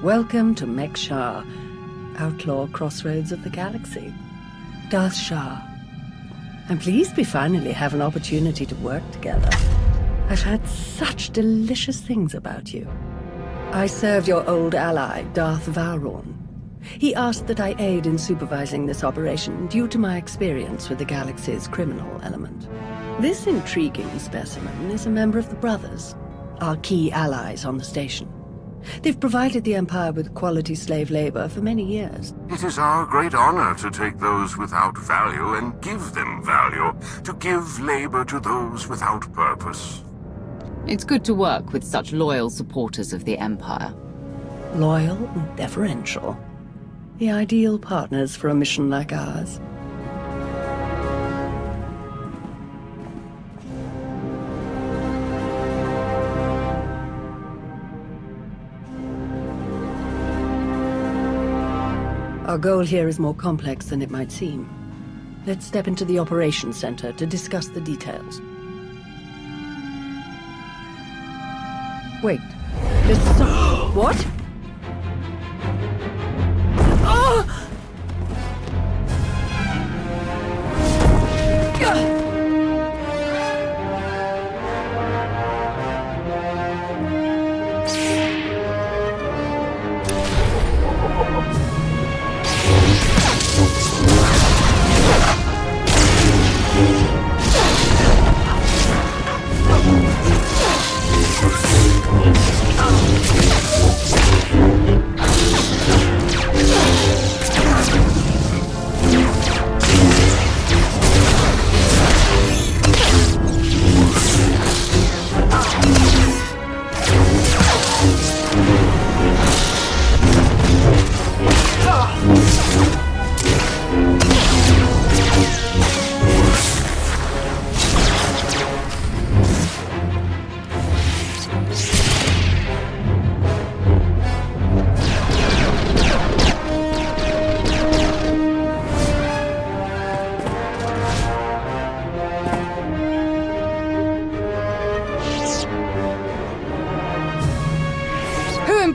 Welcome to Mek Shah, outlaw crossroads of the galaxy. Darth Shah. I'm pleased we finally have an opportunity to work together. I've heard such delicious things about you. I served your old ally, Darth Vowron. He asked that I aid in supervising this operation due to my experience with the galaxy's criminal element. This intriguing specimen is a member of the Brothers, our key allies on the station. They've provided the Empire with quality slave labor for many years. It is our great honor to take those without value and give them value, to give labor to those without purpose. It's good to work with such loyal supporters of the Empire. Loyal and deferential. The ideal partners for a mission like ours. Our goal here is more complex than it might seem. Let's step into the operations center to discuss the details. Wait, there's some... What? Ah!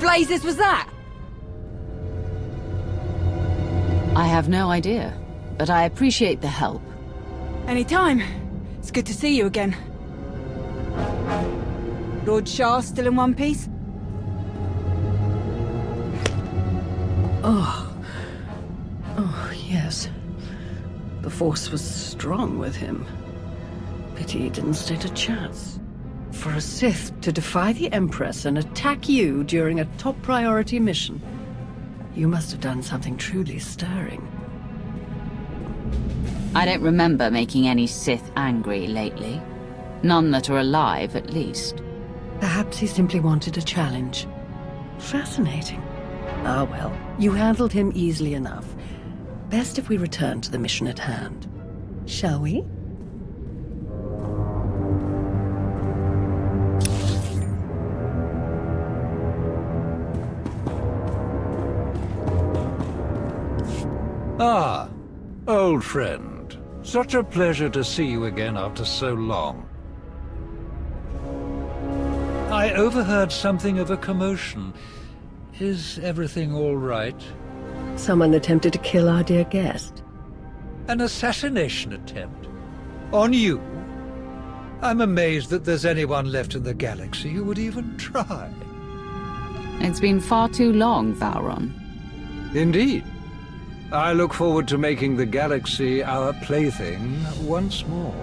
Blazes was that? I have no idea, but I appreciate the help. Anytime. It's good to see you again. Lord Shah still in one piece? Oh, yes. The Force was strong with him. Pity he didn't stand a chance. For a Sith to defy the Empress and attack you during a top priority mission. You must have done something truly stirring. I don't remember making any Sith angry lately. None that are alive, at least. Perhaps he simply wanted a challenge. Fascinating. Ah well, you handled him easily enough. Best if we return to the mission at hand. Shall we? Ah, old friend. Such a pleasure to see you again after so long. I overheard something of a commotion. Is everything all right? Someone attempted to kill our dear guest. An assassination attempt? On you? I'm amazed that there's anyone left in the galaxy who would even try. It's been far too long, Vowron. Indeed. I look forward to making the galaxy our plaything once more.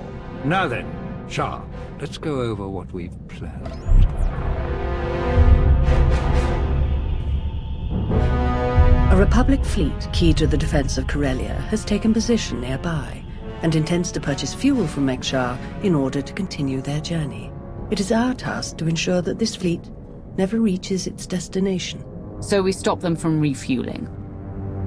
Now then, Shah, let's go over what we've planned. A Republic fleet key to the defense of Corellia has taken position nearby and intends to purchase fuel from Mek Shah in order to continue their journey. It is our task to ensure that this fleet never reaches its destination. So we stop them from refueling.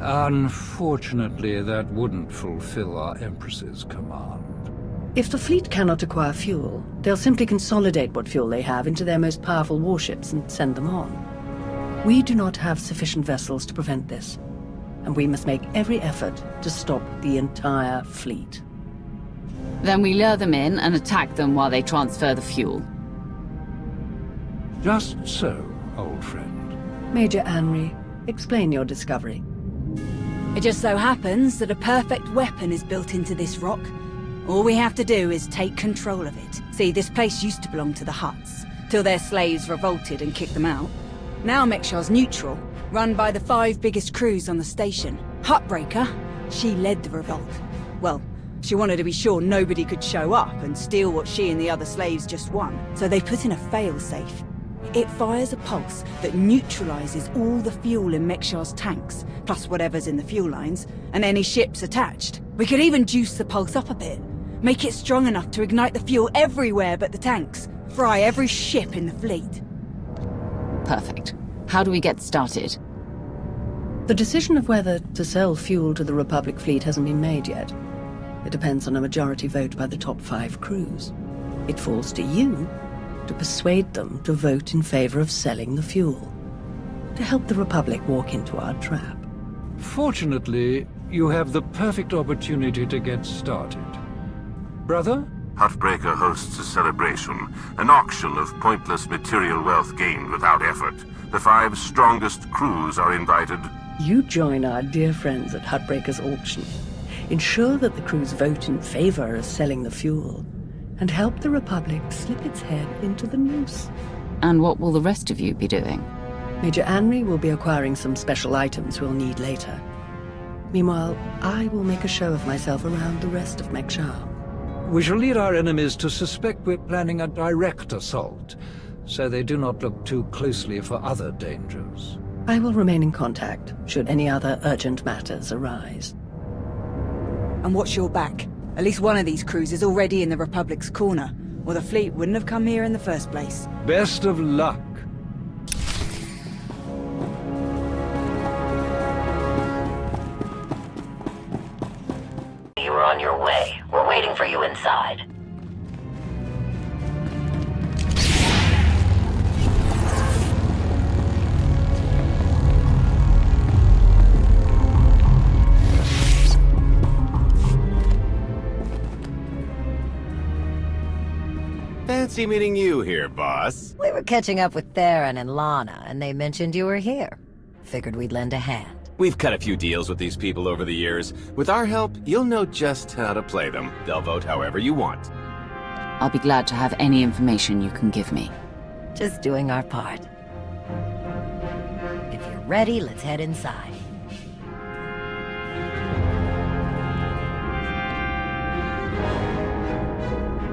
Unfortunately, that wouldn't fulfill our Empress's command. If the fleet cannot acquire fuel, they'll simply consolidate what fuel they have into their most powerful warships and send them on. We do not have sufficient vessels to prevent this, and we must make every effort to stop the entire fleet. Then we lure them in and attack them while they transfer the fuel. Just so, old friend. Major Anri, explain your discovery. It just so happens that a perfect weapon is built into this rock. All we have to do is take control of it. See, this place used to belong to the Hutts, till their slaves revolted and kicked them out. Now Mekshaw's neutral, run by the 5 biggest crews on the station. Huttbreaker, she led the revolt. Well, she wanted to be sure nobody could show up and steal what she and the other slaves just won. So they put in a failsafe. It fires a pulse that neutralizes all the fuel in Mekshaw's tanks, plus whatever's in the fuel lines, and any ships attached. We could even juice the pulse up a bit. Make it strong enough to ignite the fuel everywhere but the tanks. Fry every ship in the fleet. Perfect. How do we get started? The decision of whether to sell fuel to the Republic fleet hasn't been made yet. It depends on a majority vote by the top 5 crews. It falls to you to persuade them to vote in favor of selling the fuel, to help the Republic walk into our trap. Fortunately, you have the perfect opportunity to get started. Brother? Huttbreaker hosts a celebration, an auction of pointless material wealth gained without effort. The 5 strongest crews are invited. You join our dear friends at Huttbreaker's auction. Ensure that the crews vote in favor of selling the fuel, and help the Republic slip its head into the noose. And what will the rest of you be doing? Major Anri will be acquiring some special items we'll need later. Meanwhile, I will make a show of myself around the rest of Meksha. We shall lead our enemies to suspect we're planning a direct assault, so they do not look too closely for other dangers. I will remain in contact, should any other urgent matters arise. And watch your back. At least one of these crews is already in the Republic's corner, or the fleet wouldn't have come here in the first place. Best of luck. You were on your way. We're waiting for you inside. Fancy meeting you here, boss. We were catching up with Theron and Lana, and they mentioned you were here. Figured we'd lend a hand. We've cut a few deals with these people over the years. With our help, you'll know just how to play them. They'll vote however you want. I'll be glad to have any information you can give me. Just doing our part. If you're ready, let's head inside.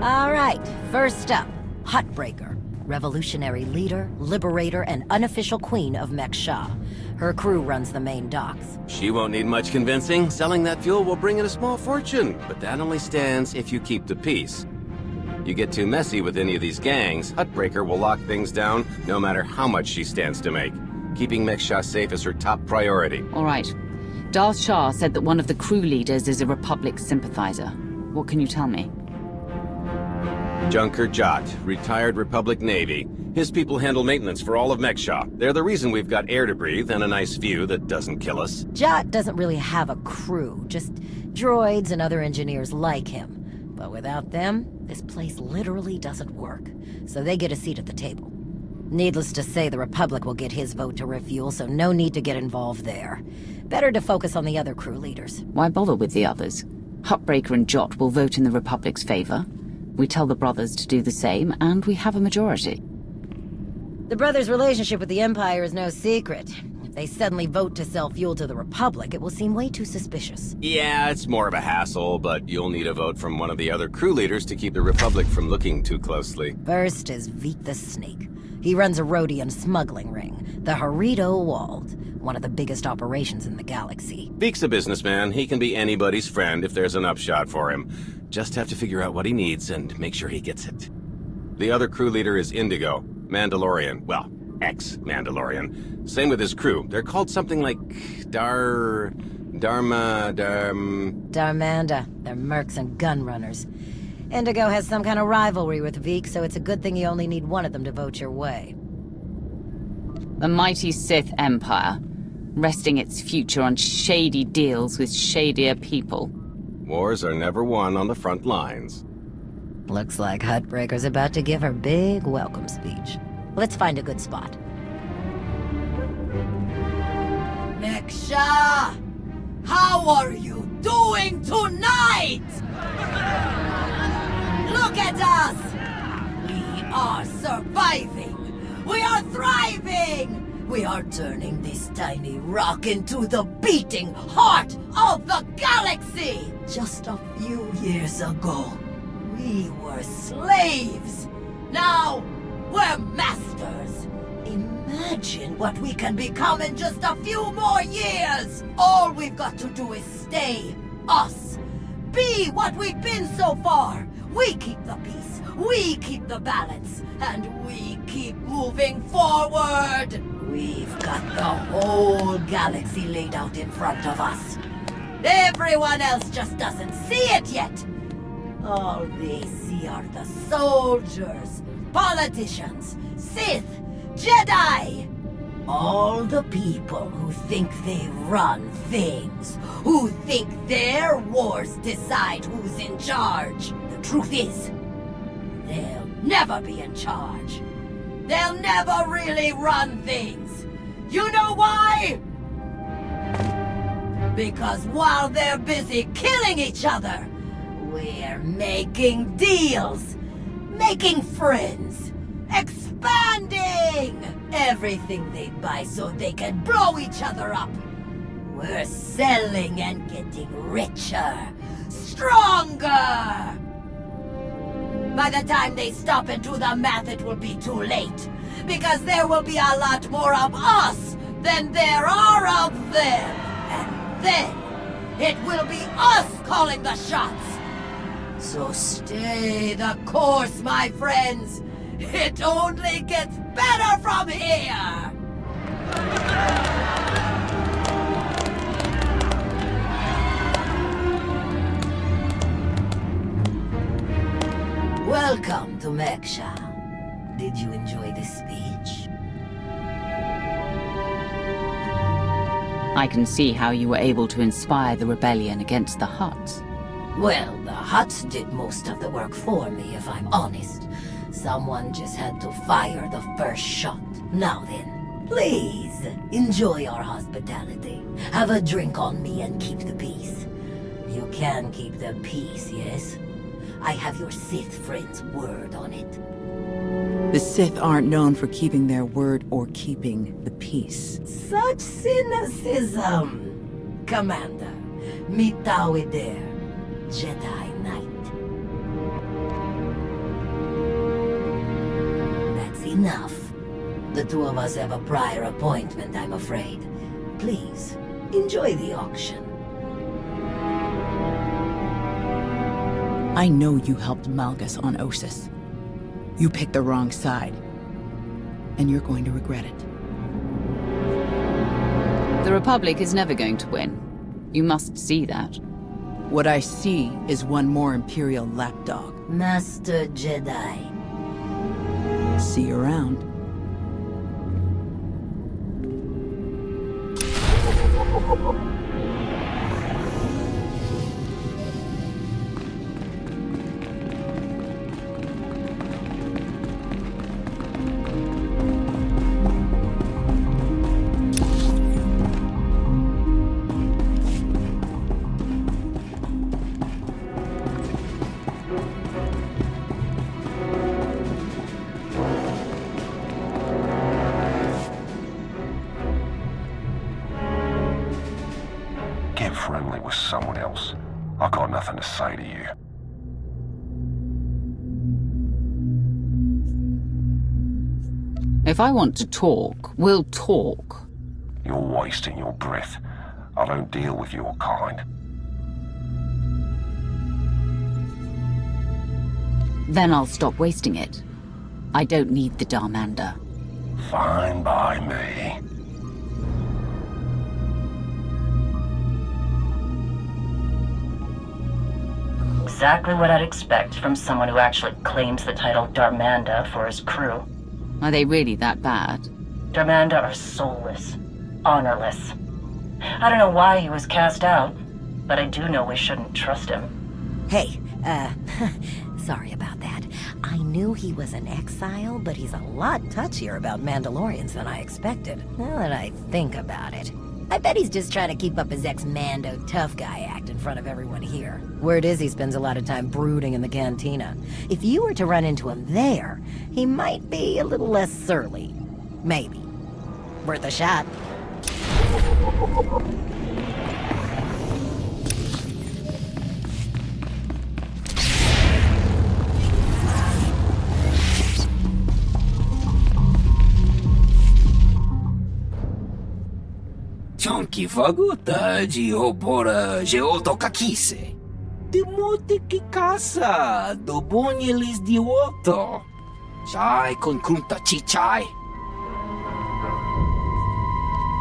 All right, first up, Huttbreaker. Revolutionary leader, liberator, and unofficial queen of Meksha. Her crew runs the main docks. She won't need much convincing. Selling that fuel will bring in a small fortune, but that only stands if you keep the peace. You get too messy with any of these gangs, Huttbreaker will lock things down no matter how much she stands to make. Keeping Meksha safe is her top priority. All right. Darth Shah said that one of the crew leaders is a Republic sympathizer. What can you tell me? Junker Jot, retired Republic Navy. His people handle maintenance for all of Meksha. They're the reason we've got air to breathe and a nice view that doesn't kill us. Jot doesn't really have a crew, just droids and other engineers like him. But without them, this place literally doesn't work. So they get a seat at the table. Needless to say, the Republic will get his vote to refuel, so no need to get involved there. Better to focus on the other crew leaders. Why bother with the others? Huttbreaker and Jot will vote in the Republic's favor. We tell the brothers to do the same, and we have a majority. The brothers' relationship with the Empire is no secret. If they suddenly vote to sell fuel to the Republic, it will seem way too suspicious. Yeah, it's more of a hassle, but you'll need a vote from one of the other crew leaders to keep the Republic from looking too closely. First is Veek the Snake. He runs a Rhodian smuggling ring, the Harrido Walled, one of the biggest operations in the galaxy. Veek's a businessman. He can be anybody's friend if there's an upshot for him. Just have to figure out what he needs and make sure he gets it. The other crew leader is Indigo, Mandalorian. Well, ex-Mandalorian. Same with his crew. They're called something like Darmanda. They're mercs and gun runners. Indigo has some kind of rivalry with Veek, so it's a good thing you only need one of them to vote your way. The mighty Sith Empire, resting its future on shady deals with shadier people. Wars are never won on the front lines. Looks like Huttbreaker's about to give her big welcome speech. Let's find a good spot. Meksha! How are you doing tonight? Look at us! We are surviving! We are thriving! We are turning this tiny rock into the beating heart of the galaxy! Just a few years ago, we were slaves. Now, we're masters. Imagine what we can become in just a few more years! All we've got to do is stay us. Be what we've been so far. We keep the peace, we keep the balance, and we keep moving forward! We've got the whole galaxy laid out in front of us. Everyone else just doesn't see it yet. All they see are the soldiers, politicians, Sith, Jedi. All the people who think they run things, who think their wars decide who's in charge. The truth is, they'll never be in charge. They'll never really run things. You know why? Because while they're busy killing each other, we're making deals, making friends, expanding everything they buy so they can blow each other up. We're selling and getting richer, stronger. By the time they stop and do the math, it will be too late. Because there will be a lot more of us than there are of them. And then, it will be us calling the shots. So stay the course, my friends. It only gets better from here. Welcome to Meksha. Did you enjoy this speech? I can see how you were able to inspire the rebellion against the Hutts. Well, the Hutts did most of the work for me, if I'm honest. Someone just had to fire the first shot. Now then, please, enjoy our hospitality. Have a drink on me and keep the peace. You can keep the peace, yes? I have your Sith friend's word on it. The Sith aren't known for keeping their word or keeping the peace. Such cynicism! Commander, mitawi there, Jedi Knight. That's enough. The two of us have a prior appointment, I'm afraid. Please, enjoy the auction. I know you helped Malgus on Ossus. You picked the wrong side. And you're going to regret it. The Republic is never going to win. You must see that. What I see is one more Imperial lapdog. Master Jedi. See you around. Get friendly with someone else. I've got nothing to say to you. If I want to talk, we'll talk. You're wasting your breath. I don't deal with your kind. Then I'll stop wasting it. I don't need the Darmander. Fine by me. Exactly what I'd expect from someone who actually claims the title Darmanda for his crew. Are they really that bad? Darmanda are soulless, honorless. I don't know why he was cast out, but I do know we shouldn't trust him. Hey, sorry about that. I knew he was an exile, but he's a lot touchier about Mandalorians than I expected. Now that I think about it. I bet he's just trying to keep up his ex-Mando tough guy act in front of everyone here. Word is he spends a lot of time brooding in the cantina. If you were to run into him there, he might be a little less surly. Maybe. Worth a shot. Ciąki faguta, giopora, geotoka kise. Demote ki casa, dobonye lis dioto. Chai con kunta chichai.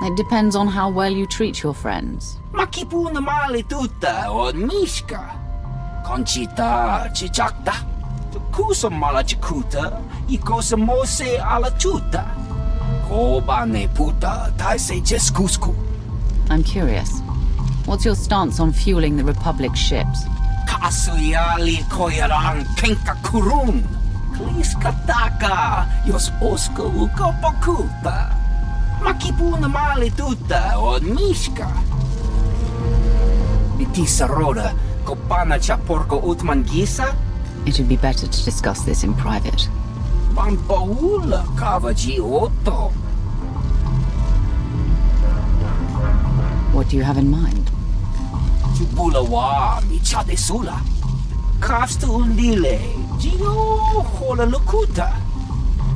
It depends on how well you treat your friends. Makipuna male tutta od mishka. Conchita chichakta. Kusa mala chikuta, ikosa mose ala chuta. Kobane puta, taise jeskusku. I'm curious. What's your stance on fueling the Republic ships? Kasuyali koyaran kenka kurun. Kliskataka, yos oska ukapakuta. Makipuna male tuta od mishka. Bitisa roda, kopana chaporko utmangisa? It would be better to discuss this in private. Pampaula kavaji otto. What do you have in mind? Chupulawa michade sula. Kafsta undile, gio hola lukuta.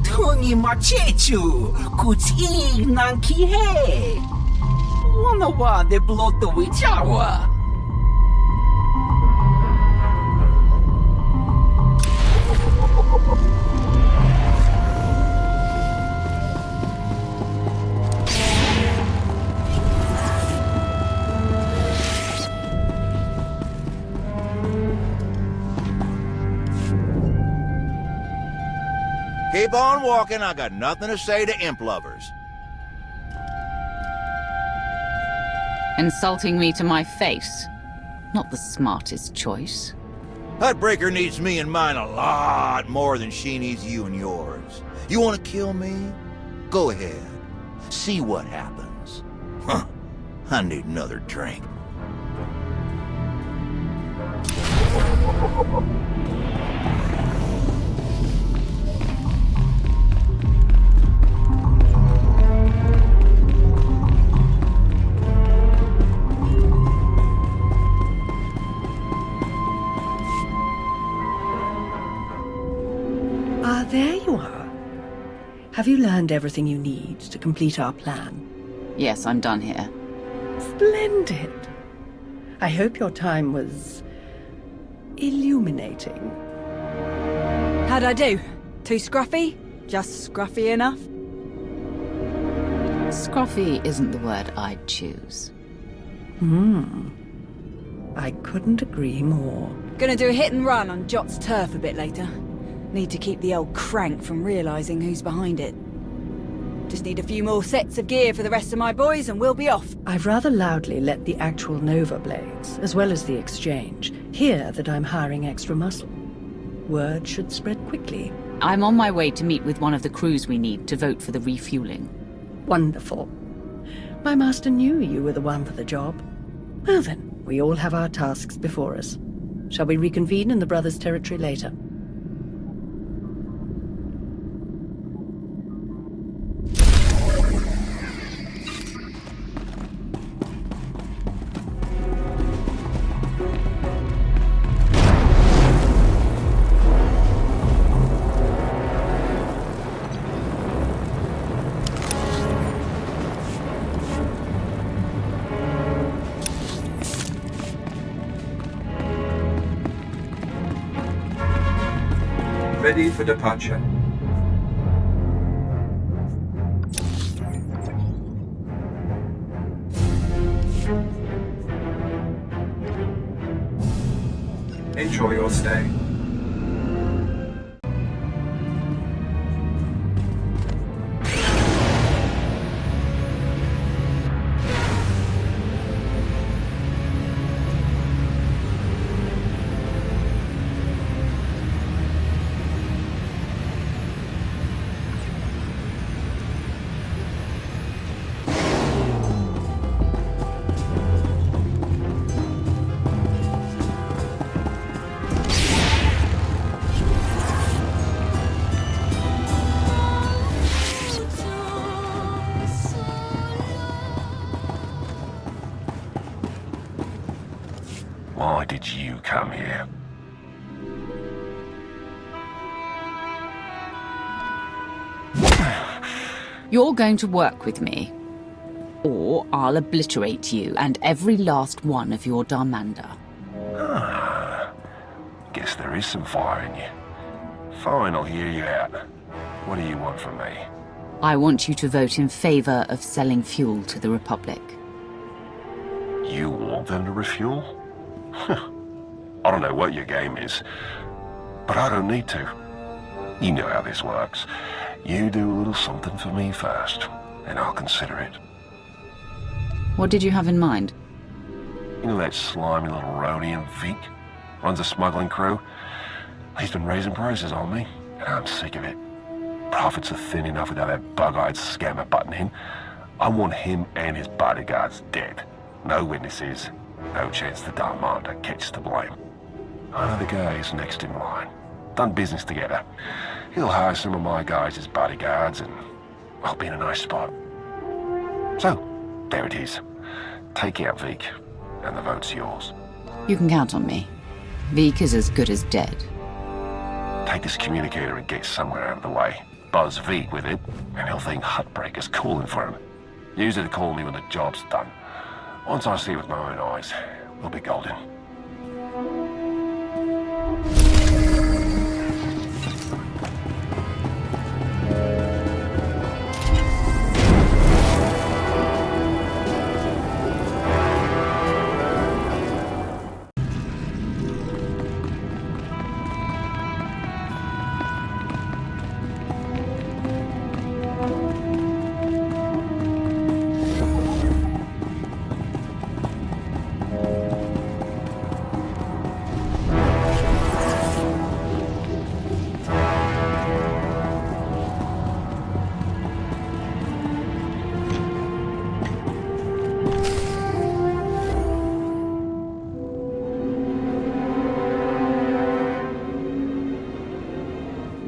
Tungi machechu, kuti nankihe. Wanawa de bloto wichawa. Keep on walking, I got nothing to say to imp lovers. Insulting me to my face. Not the smartest choice. Hutbreaker needs me and mine a lot more than she needs you and yours. You want to kill me? Go ahead. See what happens. Huh. I need another drink. There you are. Have you learned everything you need to complete our plan? Yes, I'm done here. Splendid. I hope your time was illuminating. How'd I do? Too scruffy? Just scruffy enough? Scruffy isn't the word I'd choose. I couldn't agree more. Gonna do a hit and run on Jot's turf a bit later. Need to keep the old crank from realizing who's behind it. Just need a few more sets of gear for the rest of my boys and we'll be off. I've rather loudly let the actual Nova Blades, as well as the Exchange, hear that I'm hiring extra muscle. Word should spread quickly. I'm on my way to meet with one of the crews we need to vote for the refueling. Wonderful. My master knew you were the one for the job. Well then, we all have our tasks before us. Shall we reconvene in the Brothers' territory later? Ready for departure. Enjoy your stay. did you come here? You're going to work with me, or I'll obliterate you and every last one of your Darmander. Ah, guess there is some fire in you. Fine, I'll hear you out. What do you want from me? I want you to vote in favor of selling fuel to the Republic. You want them to refuel? I don't know what your game is, but I don't need to. You know how this works. You do a little something for me first, and I'll consider it. What did you have in mind? You know that slimy little Rhodian Vic? Runs a smuggling crew? He's been raising prices on me, and I'm sick of it. Profits are thin enough without that bug-eyed scammer butting in. I want him and his bodyguards dead. No witnesses, no chance the Darmander catches the blame. I know the guy is next in line. Done business together. He'll hire some of my guys as bodyguards, and I'll be in a nice spot. So, there it is. Take out Vic, and the vote's yours. You can count on me. Vic is as good as dead. Take this communicator and get somewhere out of the way. Buzz Vic with it, and he'll think Huttbreaker's calling for him. Use it to call me when the job's done. Once I see it with my own eyes, we'll be golden.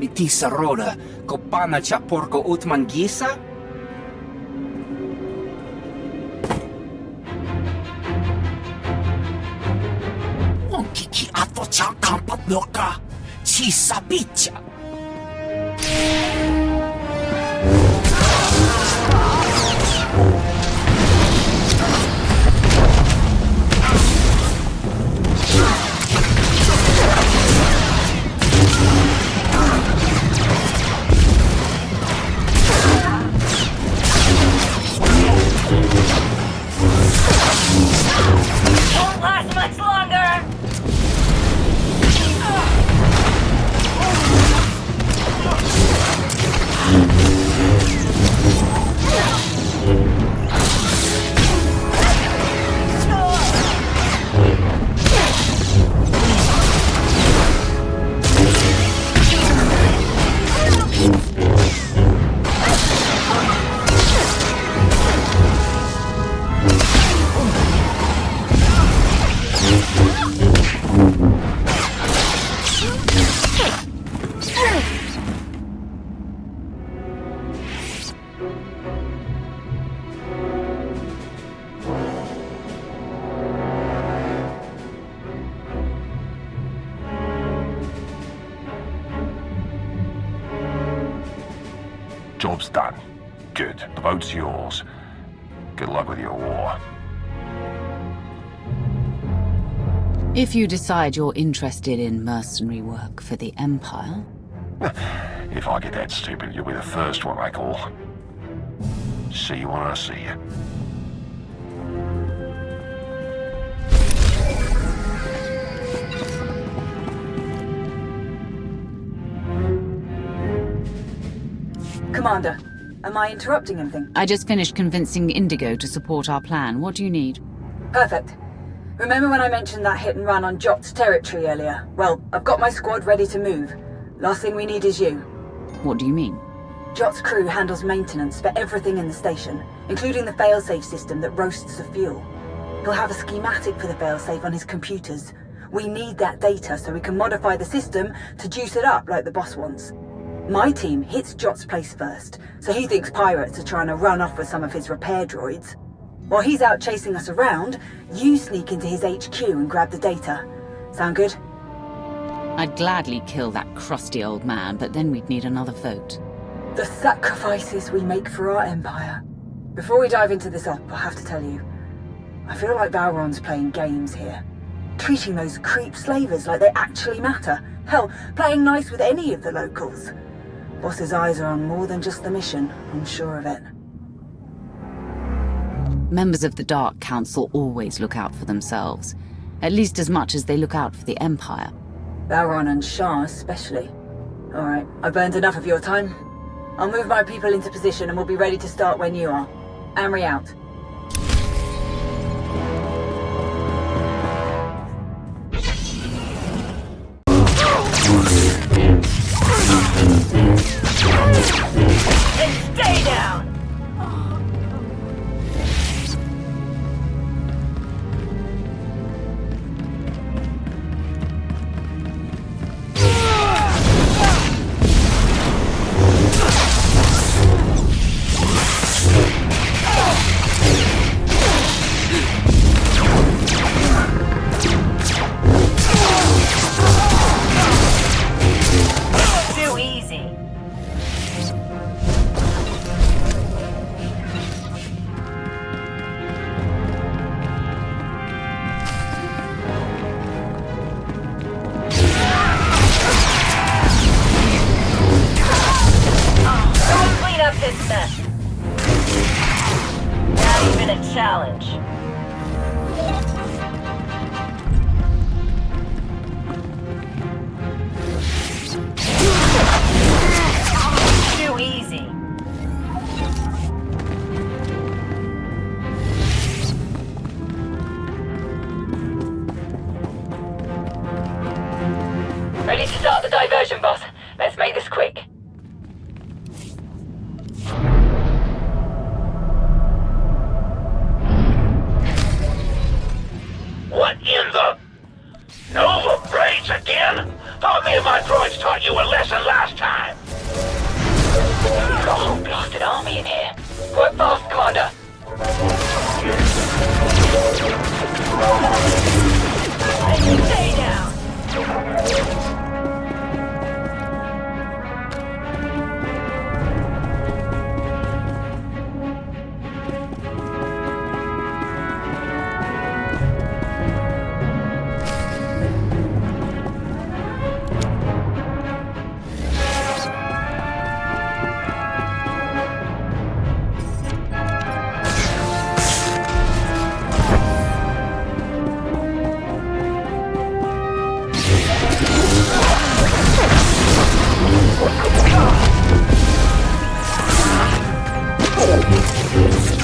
Mitisa Roda, Kopana cha porco utmangisa? Onkiki ato cha kampat loka, chisa bicha. Won't last much longer! Job's done. Good. The vote's yours. Good luck with your war. If you decide you're interested in mercenary work for the Empire... If I get that stupid, you'll be the first one I call. See you when I see you. Commander, am I interrupting anything? I just finished convincing Indigo to support our plan. What do you need? Perfect. Remember when I mentioned that hit and run on Jot's territory earlier? Well, I've got my squad ready to move. Last thing we need is you. What do you mean? Jot's crew handles maintenance for everything in the station, including the failsafe system that roasts the fuel. He'll have a schematic for the failsafe on his computers. We need that data so we can modify the system to juice it up like the boss wants. My team hits Jot's place first, so he thinks pirates are trying to run off with some of his repair droids. While he's out chasing us around, you sneak into his HQ and grab the data. Sound good? I'd gladly kill that crusty old man, but then we'd need another vote. The sacrifices we make for our empire. Before we dive into this op, I have to tell you, I feel like Balron's playing games here. Treating those creep slavers like they actually matter. Hell, playing nice with any of the locals. Boss's eyes are on more than just the mission, I'm sure of it. Members of the Dark Council always look out for themselves, at least as much as they look out for the Empire. Balron and Shah especially. Alright, I've burned enough of your time. I'll move my people into position and we'll be ready to start when you are. Amory out. And stay down! Too easy. Don't clean up this mess. Not even a challenge. Too easy. Ready to start the diversion, boss. Let's make this quick. What in the... Nova braids again? Thought me and my droids taught you a lesson last time. Got a whole blasted army in here. Work fast, Commander. Stay down.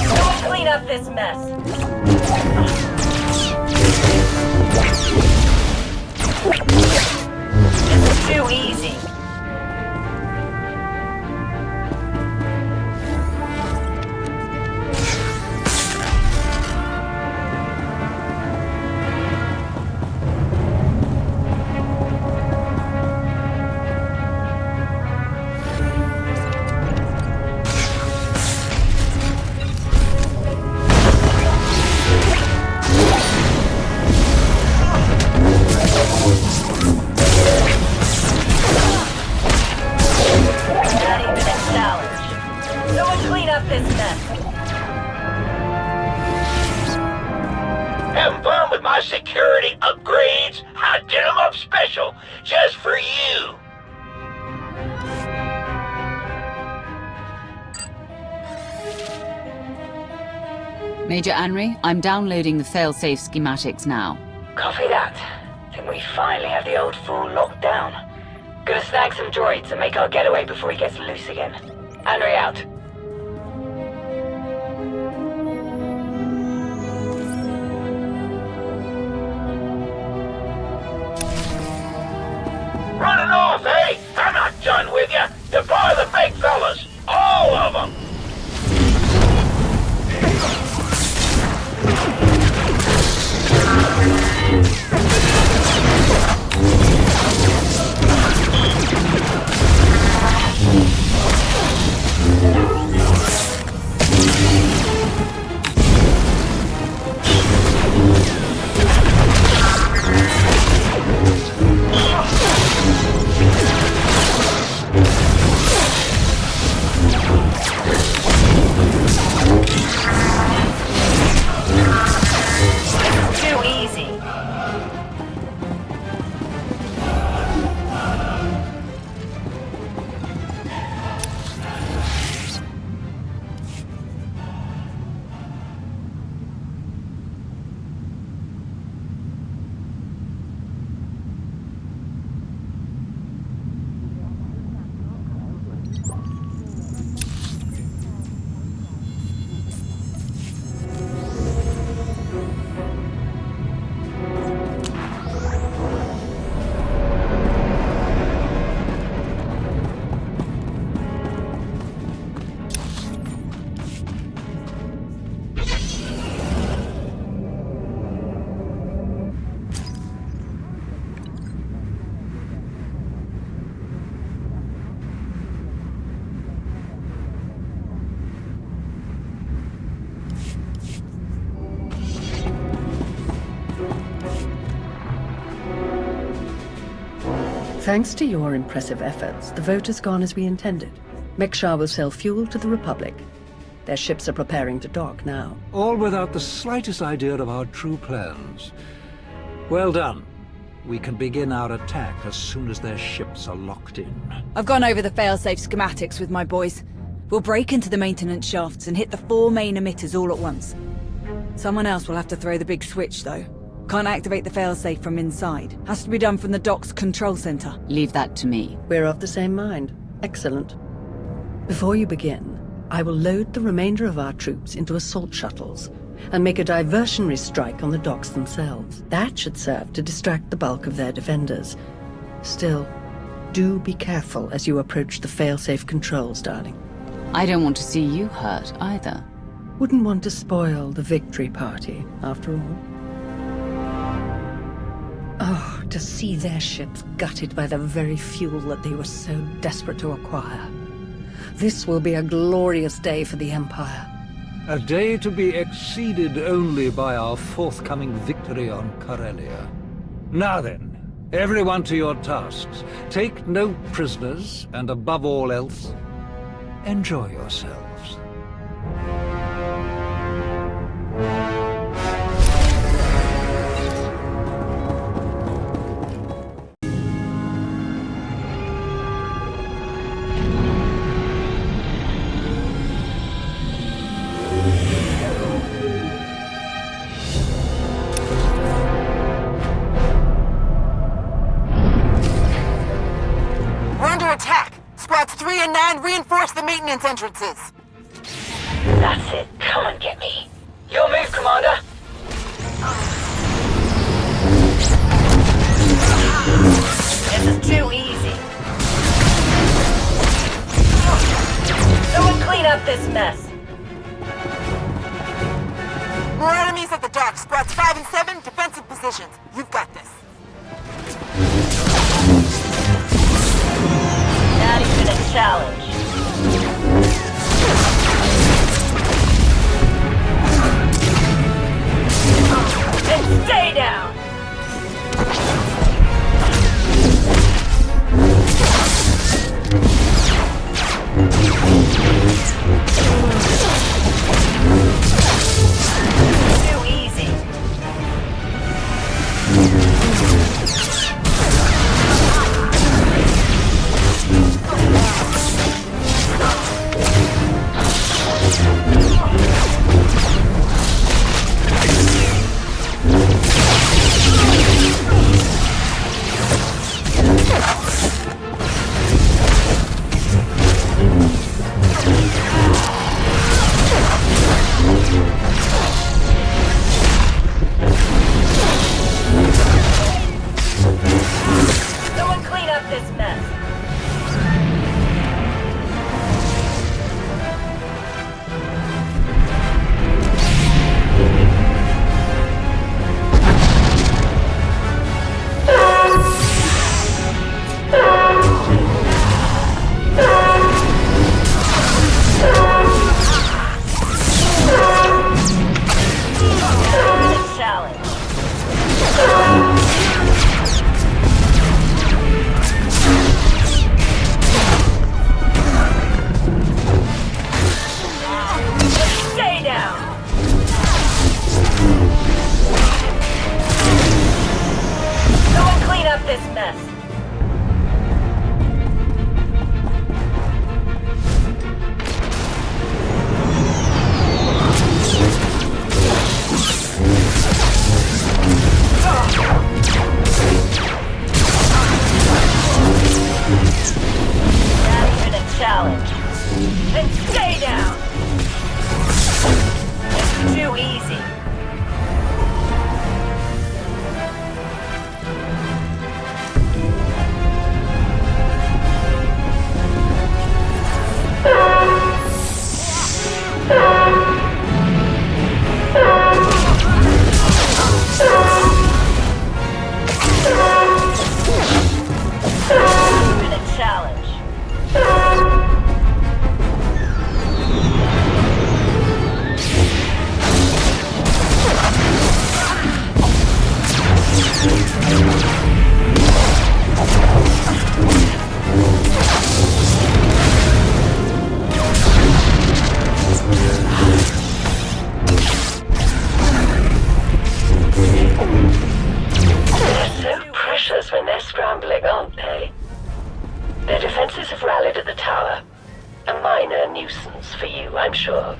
Don't clean up this mess. This is too easy. Not even a challenge. Someone clean up this mess. Having fun with my security upgrades? I did them up special, just for you. Major Anri, I'm downloading the failsafe schematics now. Copy that. Think we finally have the old fool locked down. Gonna snag some droids and make our getaway before he gets loose again. Henry out. Running off, eh? I'm not done with you. Deploy the big fellas. All of them. Thanks to your impressive efforts, the vote has gone as we intended. Mekshar will sell fuel to the Republic. Their ships are preparing to dock now. All without the slightest idea of our true plans. Well done. We can begin our attack as soon as their ships are locked in. I've gone over the failsafe schematics with my boys. We'll break into the maintenance shafts and hit the 4 main emitters all at once. Someone else will have to throw the big switch, though. Can't activate the failsafe from inside. Has to be done from the dock's control center. Leave that to me. We're of the same mind. Excellent. Before you begin, I will load the remainder of our troops into assault shuttles and make a diversionary strike on the docks themselves. That should serve to distract the bulk of their defenders. Still, do be careful as you approach the failsafe controls, darling. I don't want to see you hurt, either. Wouldn't want to spoil the victory party, after all. Oh, to see their ships gutted by the very fuel that they were so desperate to acquire. This will be a glorious day for the Empire. A day to be exceeded only by our forthcoming victory on Corellia. Now then, everyone to your tasks. Take no prisoners, and above all else, enjoy yourselves. Reinforce the maintenance entrances. That's it. Come and get me. Your move, Commander. This is too easy. Someone clean up this mess. More enemies at the dock. Squads 5 and 7, defensive positions. You've got this. Not even a challenge. And stay down! Too easy. Someone clean up this mess. Stay down! Someone clean up this mess. Not even a challenge. Then stay down! It's too easy. Not even a challenge. defenses have rallied at the tower. A minor nuisance for you, I'm sure.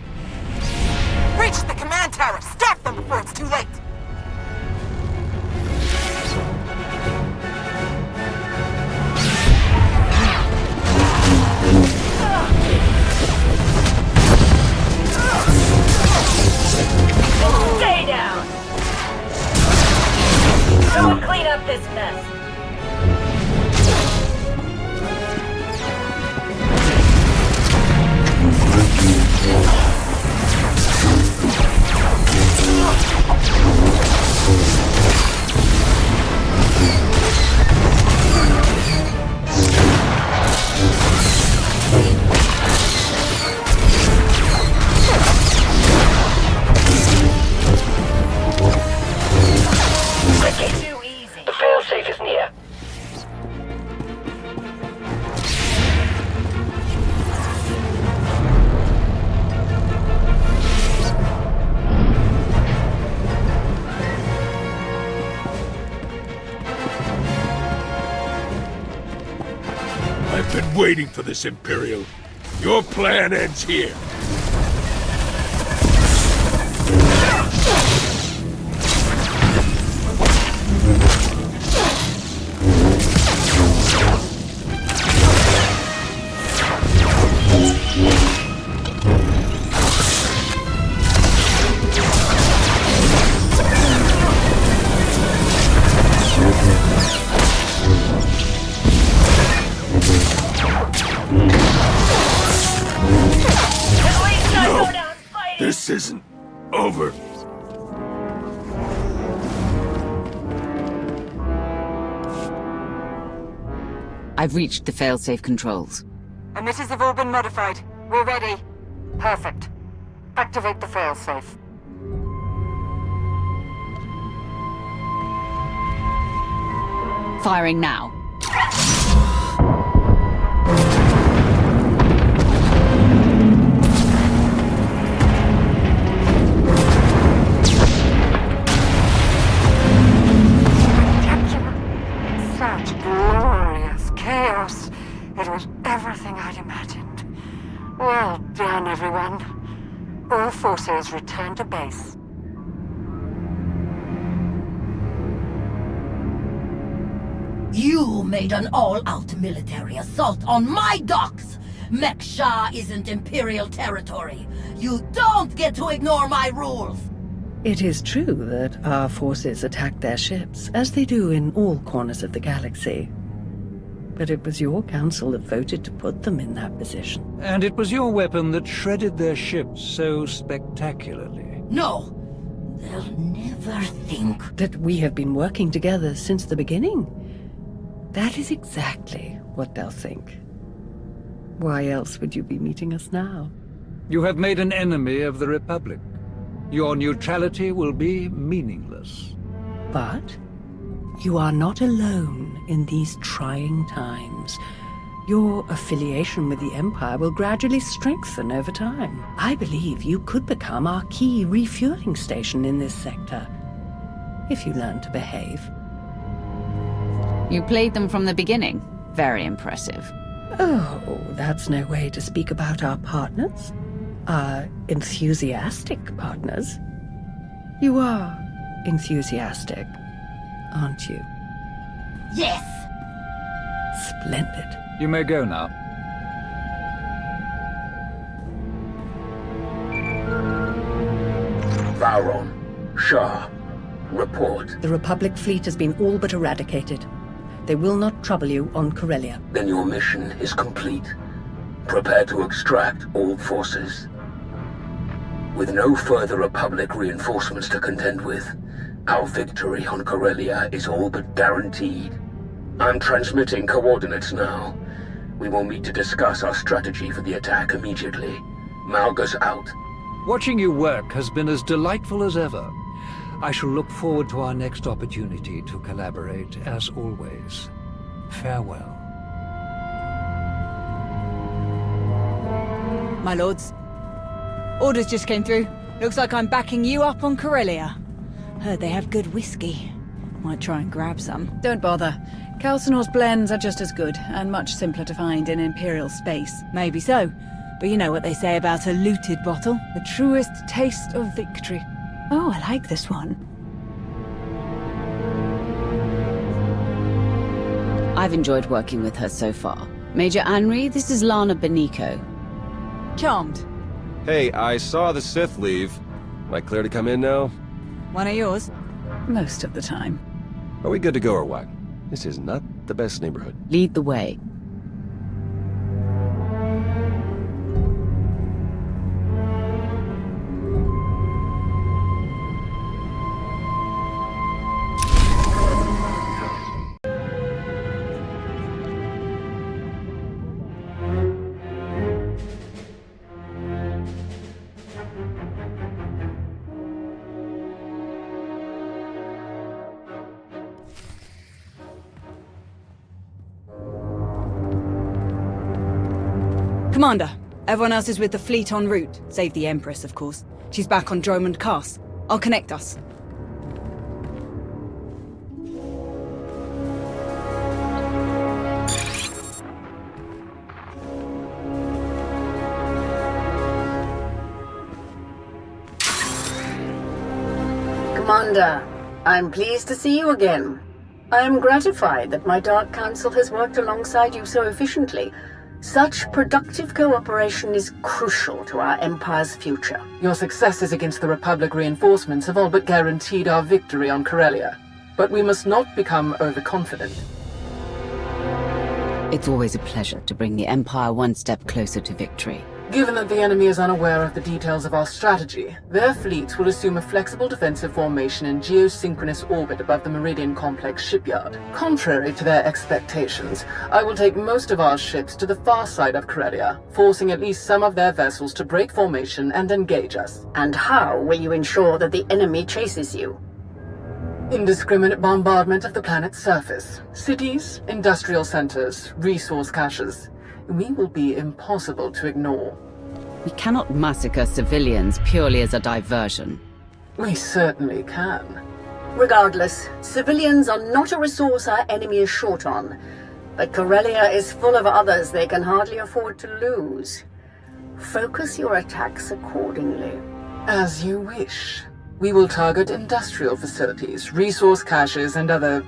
Reach the command tower! Stop them before it's too late! Stay down! Don't clean up this mess! The failsafe is near. I've been waiting for this, Imperial. Your plan ends here. This isn't over. I've reached the failsafe controls. Emitters have all been modified. We're ready. Perfect. Activate the failsafe. Firing now. Such glorious chaos. It was everything I'd imagined. Well done, everyone. All forces return to base. You made an all-out military assault on my docks! Mek-Sha isn't Imperial territory. You don't get to ignore my rules! It is true that our forces attacked their ships, as they do in all corners of the galaxy. But it was your council that voted to put them in that position. And it was your weapon that shredded their ships so spectacularly. No! They'll never think that we have been working together since the beginning. That is exactly what they'll think. Why else would you be meeting us now? You have made an enemy of the Republic. Your neutrality will be meaningless. But you are not alone in these trying times. Your affiliation with the Empire will gradually strengthen over time. I believe you could become our key refueling station in this sector, if you learn to behave. You played them from the beginning. Very impressive. Oh, that's no way to speak about our partners. Our enthusiastic partners. You are enthusiastic, aren't you? Yes! Splendid. You may go now. Vauron, Shah, report. The Republic fleet has been all but eradicated. They will not trouble you on Corellia. Then your mission is complete. Prepare to extract all forces. With no further Republic reinforcements to contend with, our victory on Corellia is all but guaranteed. I'm transmitting coordinates now. We will meet to discuss our strategy for the attack immediately. Malgus out. Watching you work has been as delightful as ever. I shall look forward to our next opportunity to collaborate, as always. Farewell. My lords, orders just came through. Looks like I'm backing you up on Corellia. Heard they have good whiskey. Might try and grab some. Don't bother. Kelsinor's blends are just as good, and much simpler to find in Imperial space. Maybe so, but you know what they say about a looted bottle? The truest taste of victory. Oh, I like this one. I've enjoyed working with her so far. Major Anri, this is Lana Benico. Charmed. Hey, I saw the Sith leave. Am I clear to come in now? One of yours? Most of the time. Are we good to go or what? This is not the best neighborhood. Lead the way. Commander, everyone else is with the fleet en route. Save the Empress, of course. She's back on Dromund Cass. I'll connect us. Commander, I'm pleased to see you again. I am gratified that my Dark Council has worked alongside you so efficiently. Such productive cooperation is crucial to our Empire's future. Your successes against the Republic reinforcements have all but guaranteed our victory on Corellia. But we must not become overconfident. It's always a pleasure to bring the Empire one step closer to victory. Given that the enemy is unaware of the details of our strategy, their fleets will assume a flexible defensive formation in geosynchronous orbit above the Meridian complex shipyard. Contrary to their expectations, I will take most of our ships to the far side of Corellia, forcing at least some of their vessels to break formation and engage us. And how will you ensure that the enemy chases you? Indiscriminate bombardment of the planet's surface. Cities, industrial centers, resource caches. We will be impossible to ignore. We cannot massacre civilians purely as a diversion. We certainly can. Regardless, civilians are not a resource our enemy is short on. But Corellia is full of others they can hardly afford to lose. Focus your attacks accordingly. As you wish. We will target industrial facilities, resource caches, and other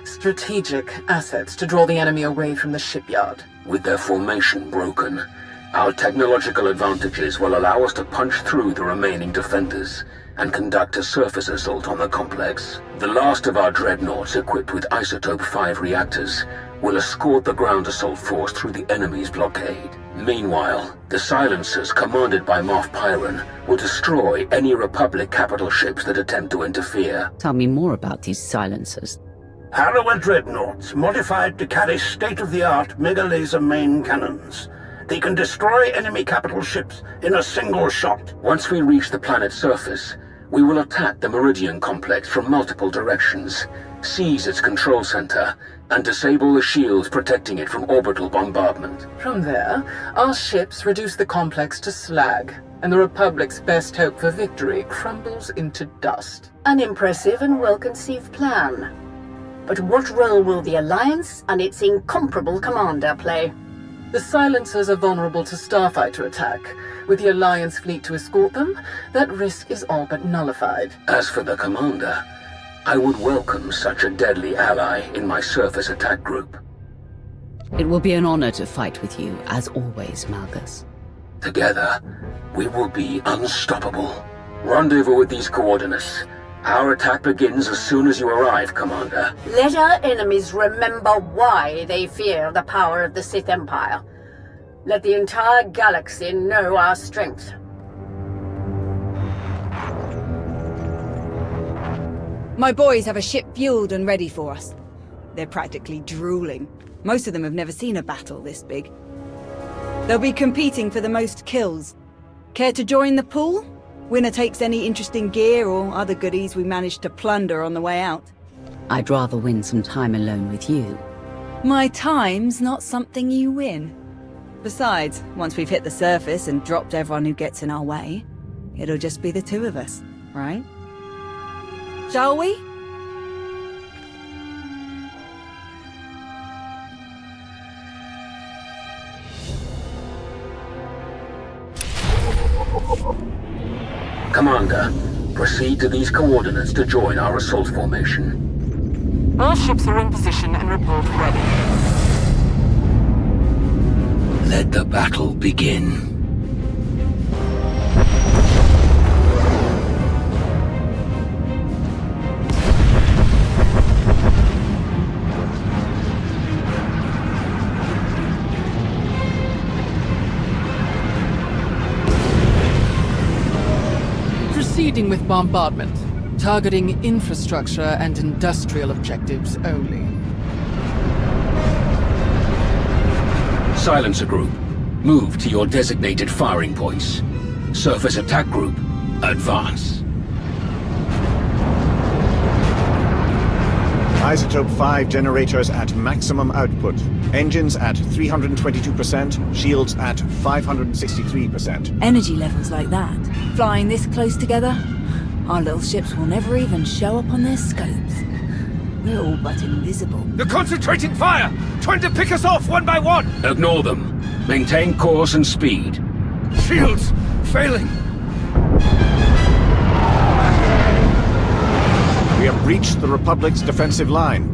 strategic assets to draw the enemy away from the shipyard. With their formation broken, our technological advantages will allow us to punch through the remaining defenders and conduct a surface assault on the complex. The last of our dreadnoughts equipped with Isotope 5 reactors will escort the ground assault force through the enemy's blockade. Meanwhile, the silencers commanded by Moff Pyron will destroy any Republic capital ships that attempt to interfere. Tell me more about these silencers. Harrower dreadnoughts, modified to carry state-of-the-art mega-laser main cannons. They can destroy enemy capital ships in a single shot. Once we reach the planet's surface, we will attack the Meridian complex from multiple directions, seize its control center, and disable the shields protecting it from orbital bombardment. From there, our ships reduce the complex to slag, and the Republic's best hope for victory crumbles into dust. An impressive and well-conceived plan. But what role will the Alliance and its incomparable commander play? The silencers are vulnerable to starfighter attack. With the Alliance fleet to escort them, that risk is all but nullified. As for the commander, I would welcome such a deadly ally in my surface attack group. It will be an honor to fight with you, as always, Malgus. Together, we will be unstoppable. Rendezvous with these coordinates. Our attack begins as soon as you arrive, Commander. Let our enemies remember why they fear the power of the Sith Empire. Let the entire galaxy know our strength. My boys have a ship fueled and ready for us. They're practically drooling. Most of them have never seen a battle this big. They'll be competing for the most kills. Care to join the pool? Winner takes any interesting gear or other goodies we managed to plunder on the way out. I'd rather win some time alone with you. My time's not something you win. Besides, once we've hit the surface and dropped everyone who gets in our way, it'll just be the two of us, right? Shall we? Commander, proceed to these coordinates to join our assault formation. All ships are in position and report ready. Let the battle begin. Proceeding with bombardment. Targeting infrastructure and industrial objectives only. Silencer Group, move to your designated firing points. Surface Attack Group, advance. Isotope 5 generators at maximum output. Engines at 322%, shields at 563%. Energy levels like that, flying this close together, our little ships will never even show up on their scopes. We're all but invisible. They're concentrating fire! Trying to pick us off one by one! Ignore them. Maintain course and speed. Shields! Failing! We have breached the Republic's defensive line.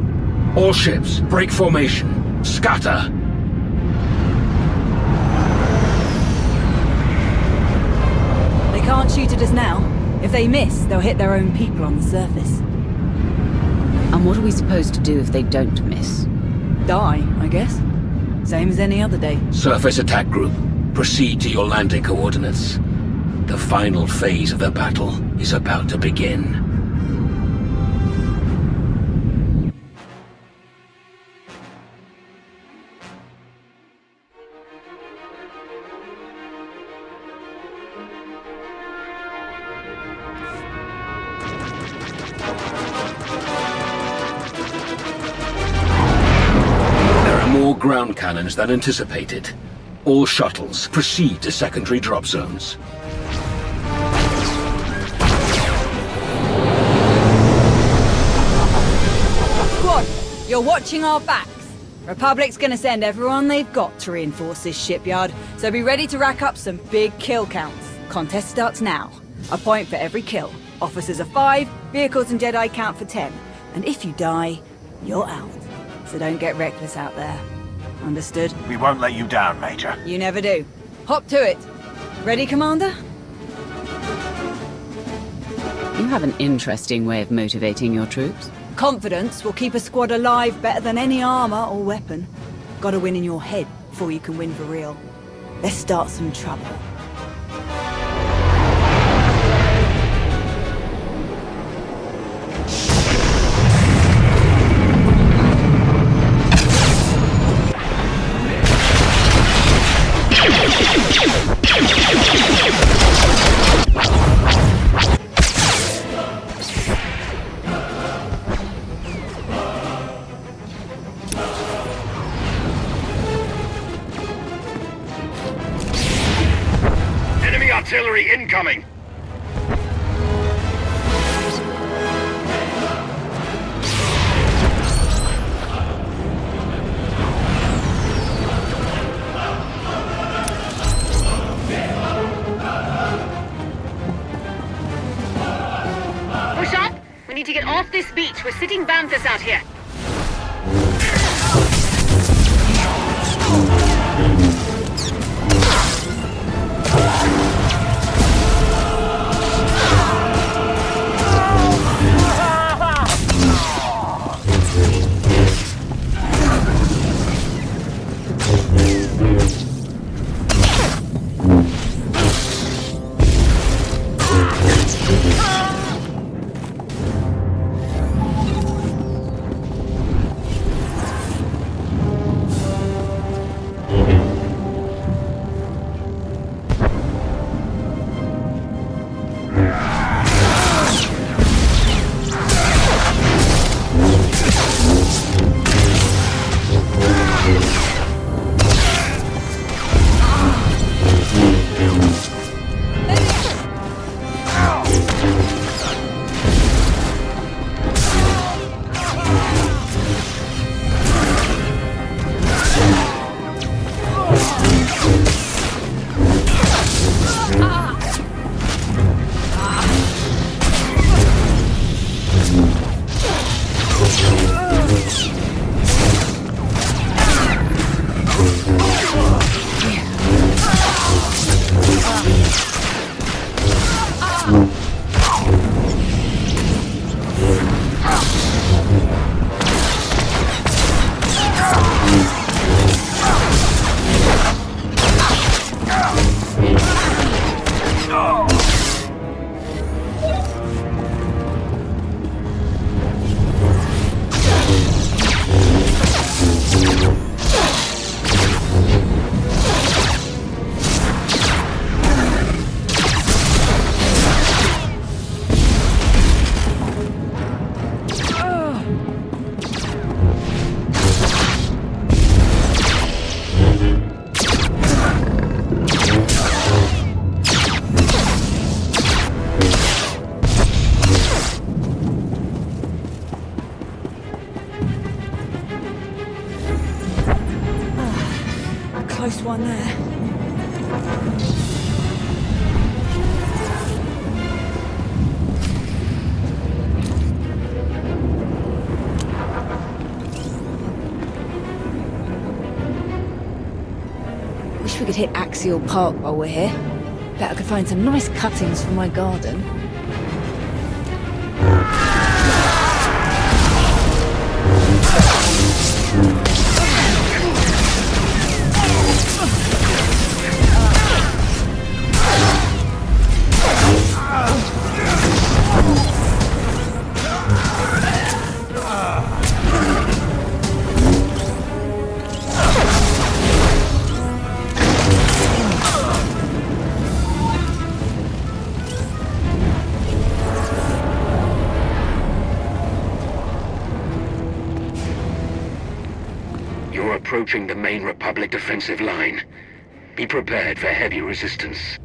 All ships, break formation. Scatter! They can't shoot at us now. If they miss, they'll hit their own people on the surface. And what are we supposed to do if they don't miss? Die, I guess. Same as any other day. Surface Attack Group, proceed to your landing coordinates. The final phase of the battle is about to begin. Ground cannons than anticipated. All shuttles proceed to secondary drop zones. Squad, you're watching our backs. Republic's gonna send everyone they've got to reinforce this shipyard, so be ready to rack up some big kill counts. Contest starts now. A point for every kill. Officers are 5, vehicles and Jedi count for 10. And if you die, you're out. So don't get reckless out there. Understood? We won't let you down, Major. You never do. Hop to it. Ready, Commander? You have an interesting way of motivating your troops. Confidence will keep a squad alive better than any armor or weapon. Gotta win in your head before you can win for real. Let's start some trouble. Enemy artillery incoming! Push up! We need to get off this beach. We're sitting banthas out here. close one there. Wish we could hit Axial Park while we're here. Bet I could find some nice cuttings for my garden. Approaching the main Republic defensive line. Be prepared for heavy resistance.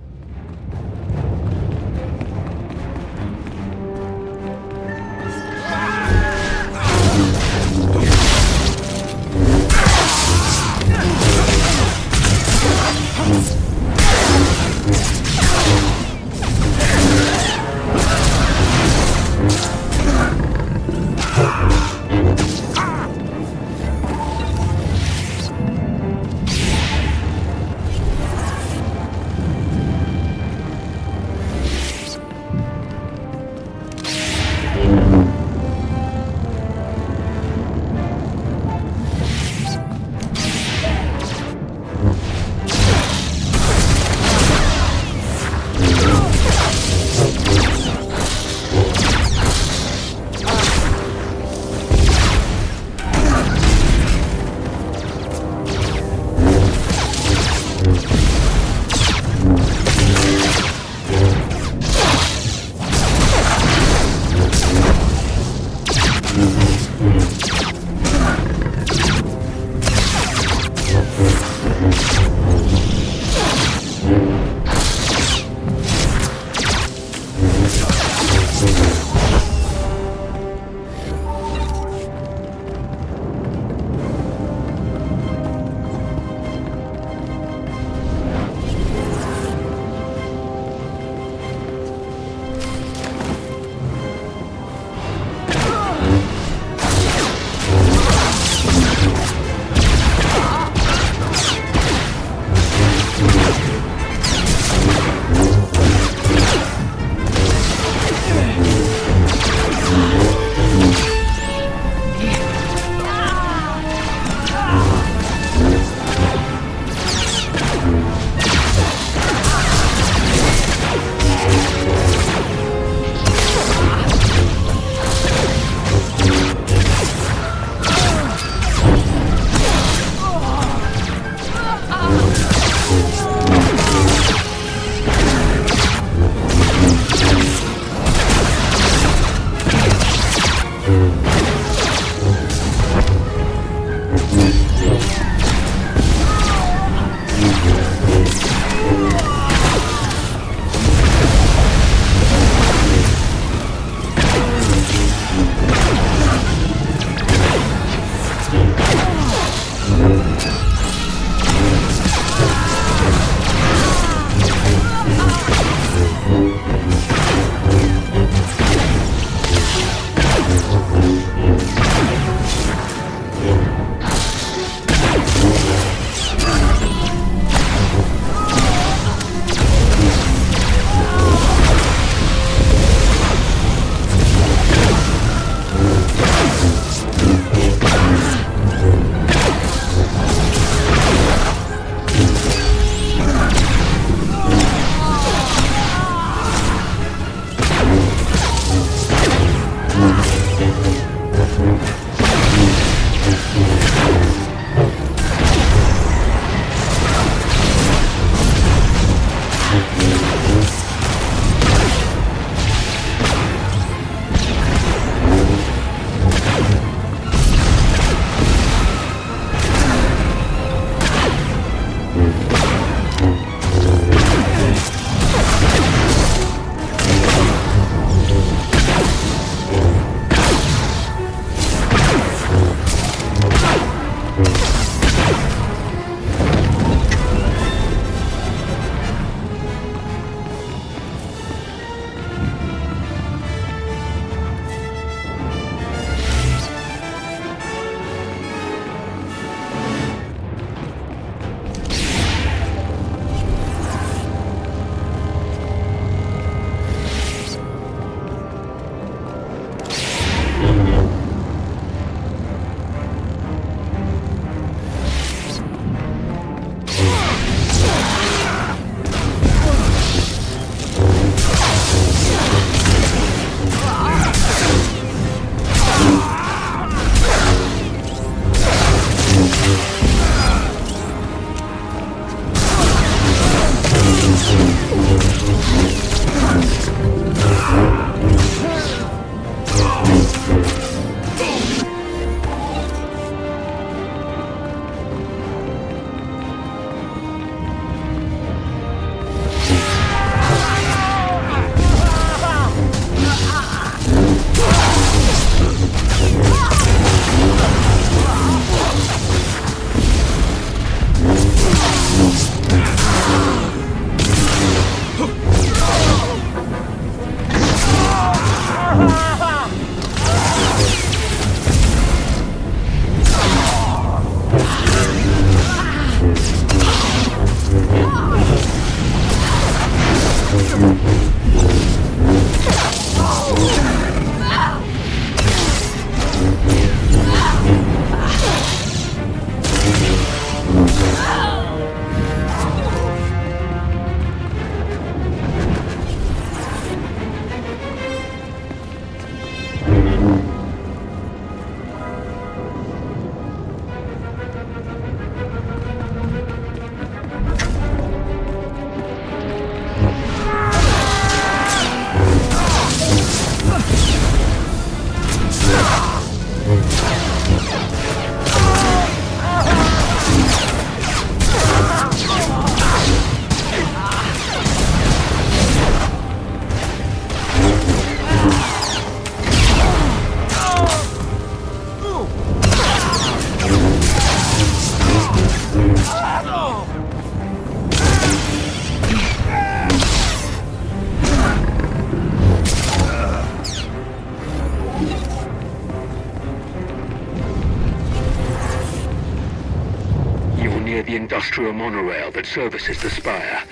industrial monorail that services the spire.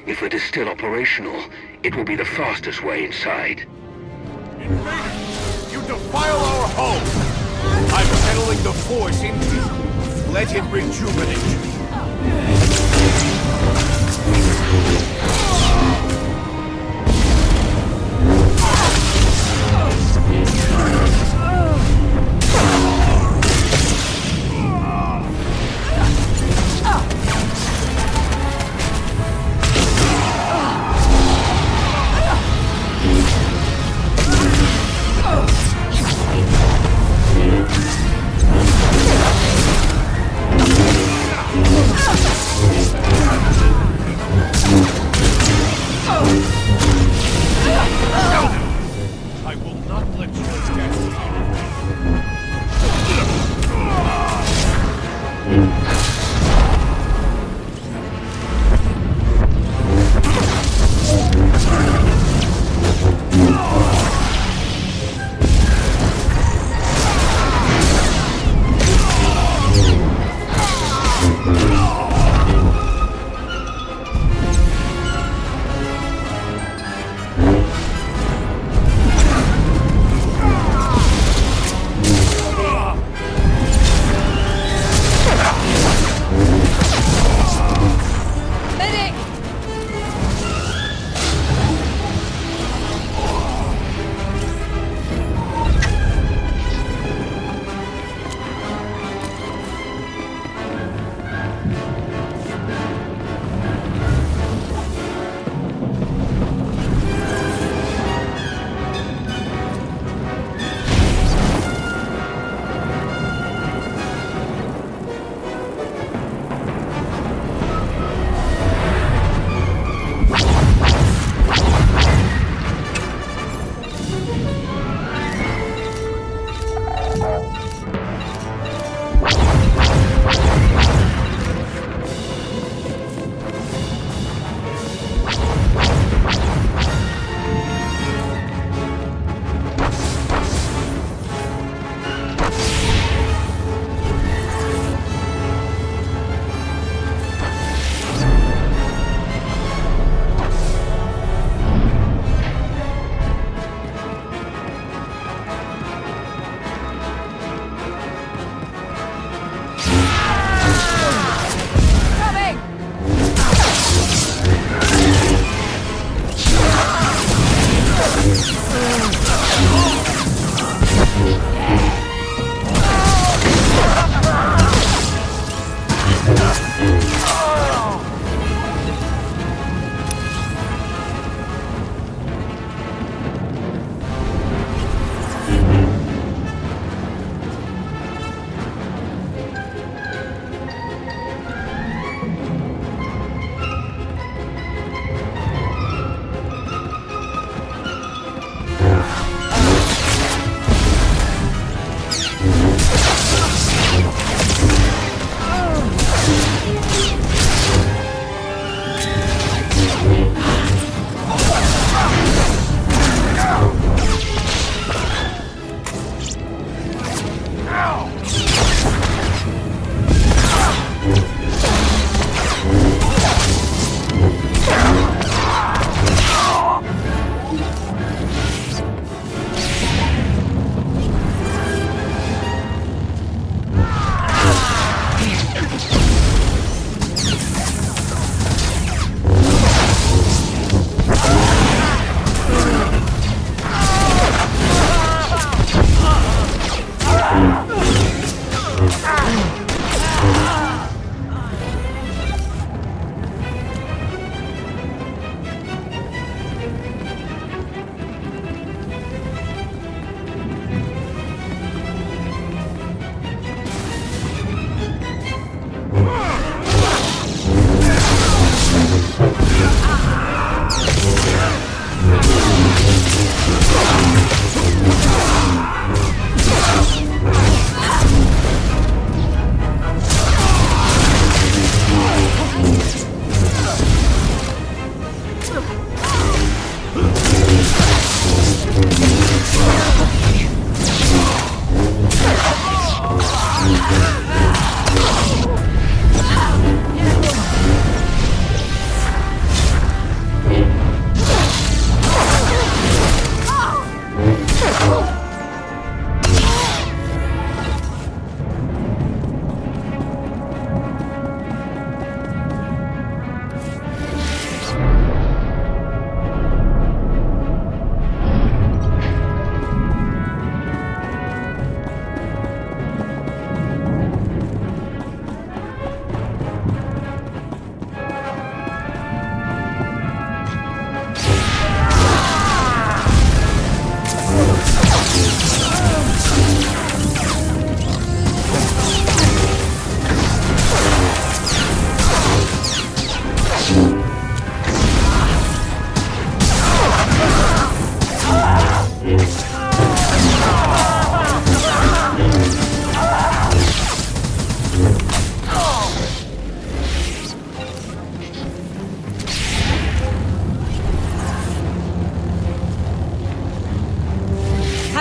If it is still operational, it will be the fastest way inside. You defile our home! I'm channeling the Force into you. Let it rejuvenate you.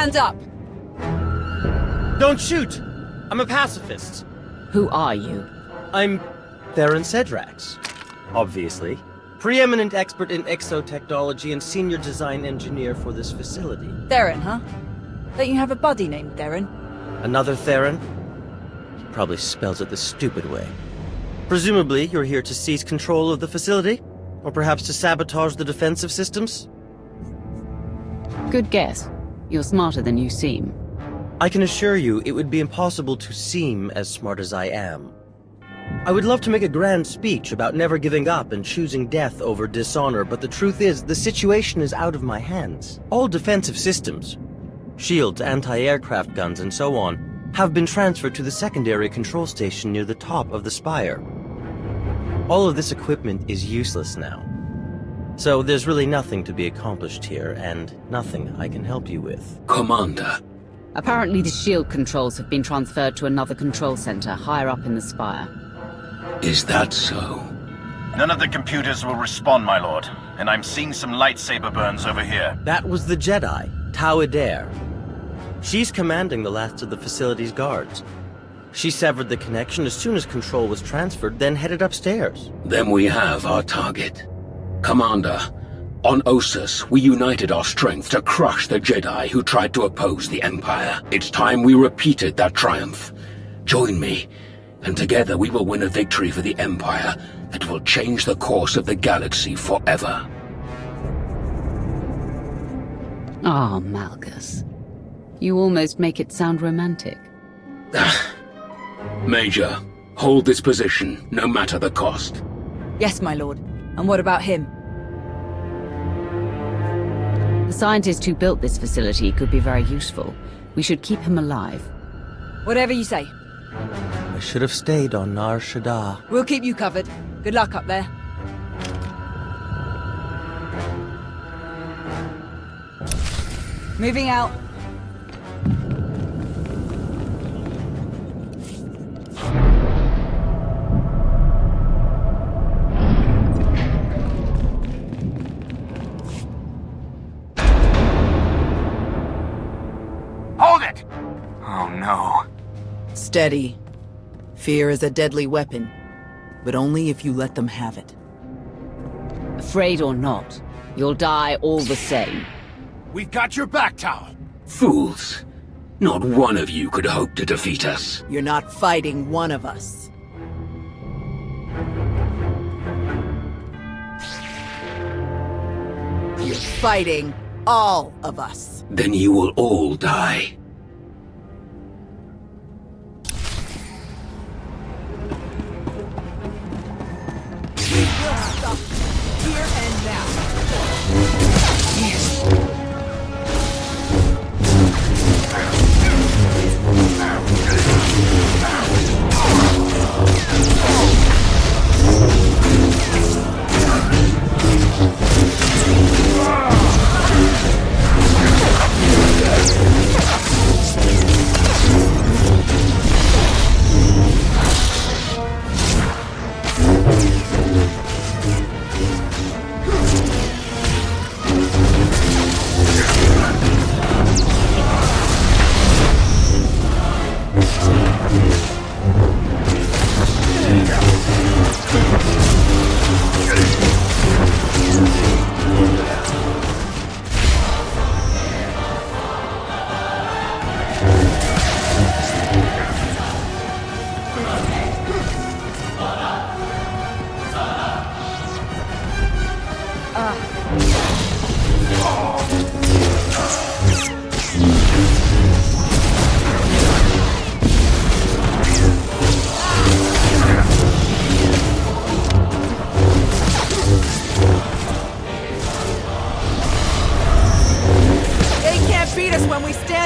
Hands up! Don't shoot! I'm a pacifist. Who are you? I'm Theron Cedrax, obviously. Preeminent expert in exotechnology and senior design engineer for this facility. Theron, huh? Don't you have a buddy named Theron? Another Theron? He probably spells it the stupid way. Presumably, you're here to seize control of the facility? Or perhaps to sabotage the defensive systems? Good guess. You're smarter than you seem. I can assure you it would be impossible to seem as smart as I am. I would love to make a grand speech about never giving up and choosing death over dishonor, but the truth is, the situation is out of my hands. All defensive systems, shields, anti-aircraft guns, and so on, have been transferred to the secondary control station near the top of the spire. All of this equipment is useless now. So there's really nothing to be accomplished here, and nothing I can help you with. Commander. Apparently the shield controls have been transferred to another control center higher up in the spire. Is that so? None of the computers will respond, my lord. And I'm seeing some lightsaber burns over here. That was the Jedi, Tau Adair. She's commanding the last of the facility's guards. She severed the connection as soon as control was transferred, then headed upstairs. Then we have our target. Commander, on Ossus, we united our strength to crush the Jedi who tried to oppose the Empire. It's time we repeated that triumph. Join me, and together we will win a victory for the Empire that will change the course of the galaxy forever. Ah, Malgus. You almost make it sound romantic. Major, hold this position, no matter the cost. Yes, my lord. And what about him? The scientist who built this facility could be very useful. We should keep him alive. Whatever you say. I should have stayed on Nar Shaddaa. We'll keep you covered. Good luck up there. Moving out. Hold it! Oh no. Steady. Fear is a deadly weapon, but only if you let them have it. Afraid or not, you'll die all the same. We've got your back, Tau. Fools. Not one of you could hope to defeat us. You're not fighting one of us. You're fighting all of us. Then you will all die. We'll stop here and now.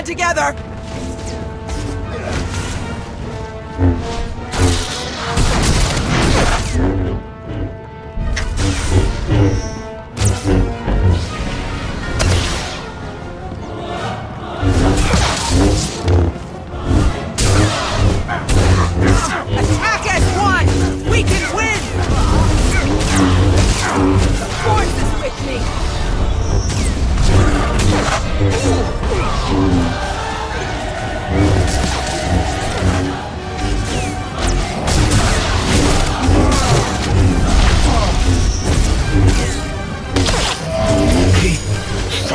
Together! Attack as one! We can win! The force is with me!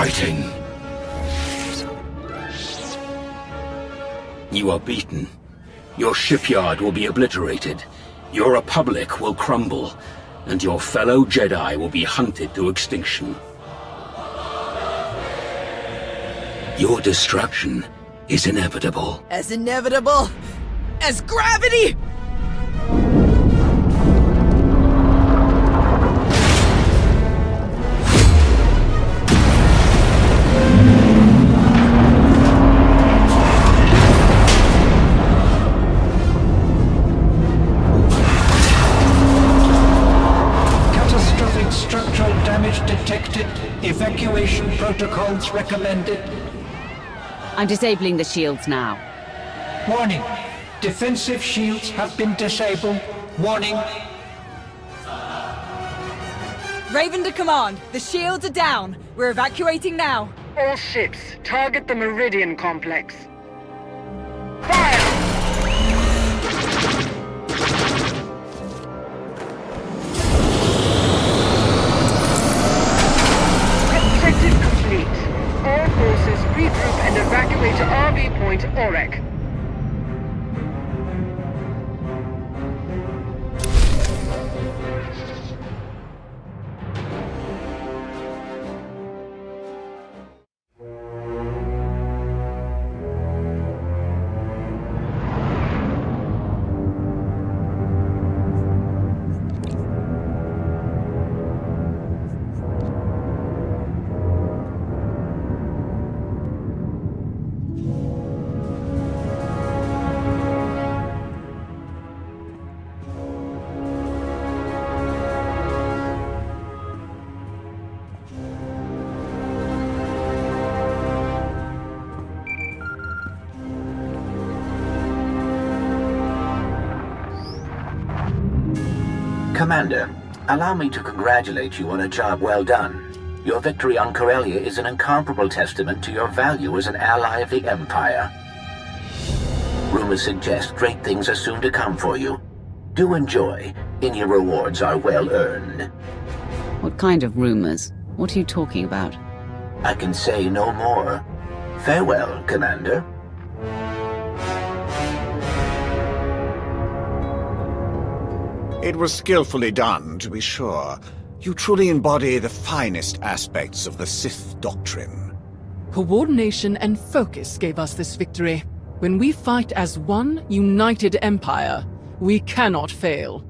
fighting. You are beaten. Your shipyard will be obliterated. Your republic will crumble. And your fellow Jedi will be hunted to extinction. Your destruction is inevitable. As inevitable as gravity! Catastrophic structural damage detected. Evacuation protocols recommended. I'm disabling the shields now. Warning. Defensive shields have been disabled. Warning. Raven to command. The shields are down. We're evacuating now. All ships, target the Meridian complex. Objective complete. All forces regroup and evacuate to RV Point Orek. Commander, allow me to congratulate you on a job well done. Your victory on Corellia is an incomparable testament to your value as an ally of the Empire. Rumors suggest great things are soon to come for you. Do enjoy. Any rewards are well earned. What kind of rumors? What are you talking about? I can say no more. Farewell, Commander. It was skillfully done, to be sure. You truly embody the finest aspects of the Sith doctrine. Coordination and focus gave us this victory. When we fight as one united empire, we cannot fail.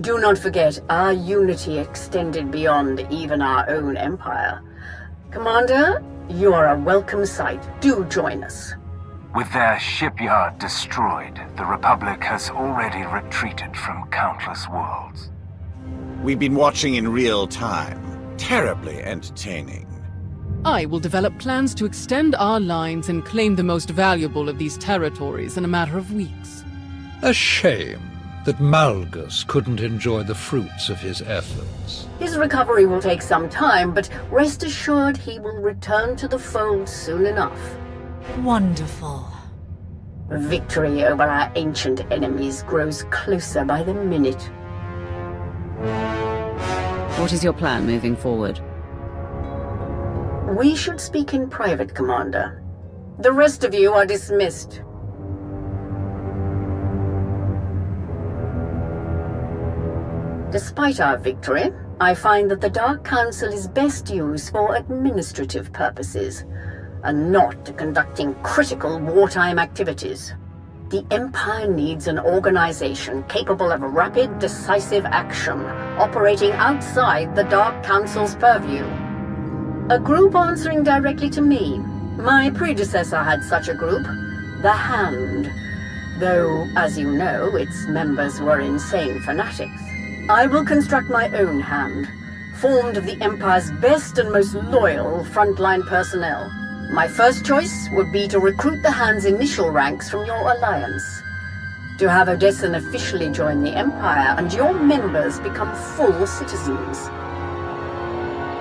Do not forget, our unity extended beyond even our own empire. Commander, you are a welcome sight. Do join us. With their shipyard destroyed, the Republic has already retreated from countless worlds. We've been watching in real time. Terribly entertaining. I will develop plans to extend our lines and claim the most valuable of these territories in a matter of weeks. A shame that Malgus couldn't enjoy the fruits of his efforts. His recovery will take some time, but rest assured he will return to the fold soon enough. Wonderful. Victory over our ancient enemies grows closer by the minute. What is your plan moving forward? We should speak in private, Commander. The rest of you are dismissed. Despite our victory, I find that the Dark Council is best used for administrative purposes, and not conducting critical wartime activities. The Empire needs an organization capable of rapid, decisive action, operating outside the Dark Council's purview. A group answering directly to me. My predecessor had such a group, the Hand. Though, as you know, its members were insane fanatics. I will construct my own Hand, formed of the Empire's best and most loyal frontline personnel. My first choice would be to recruit the Hand's initial ranks from your alliance. To have Odessen officially join the Empire and your members become full citizens.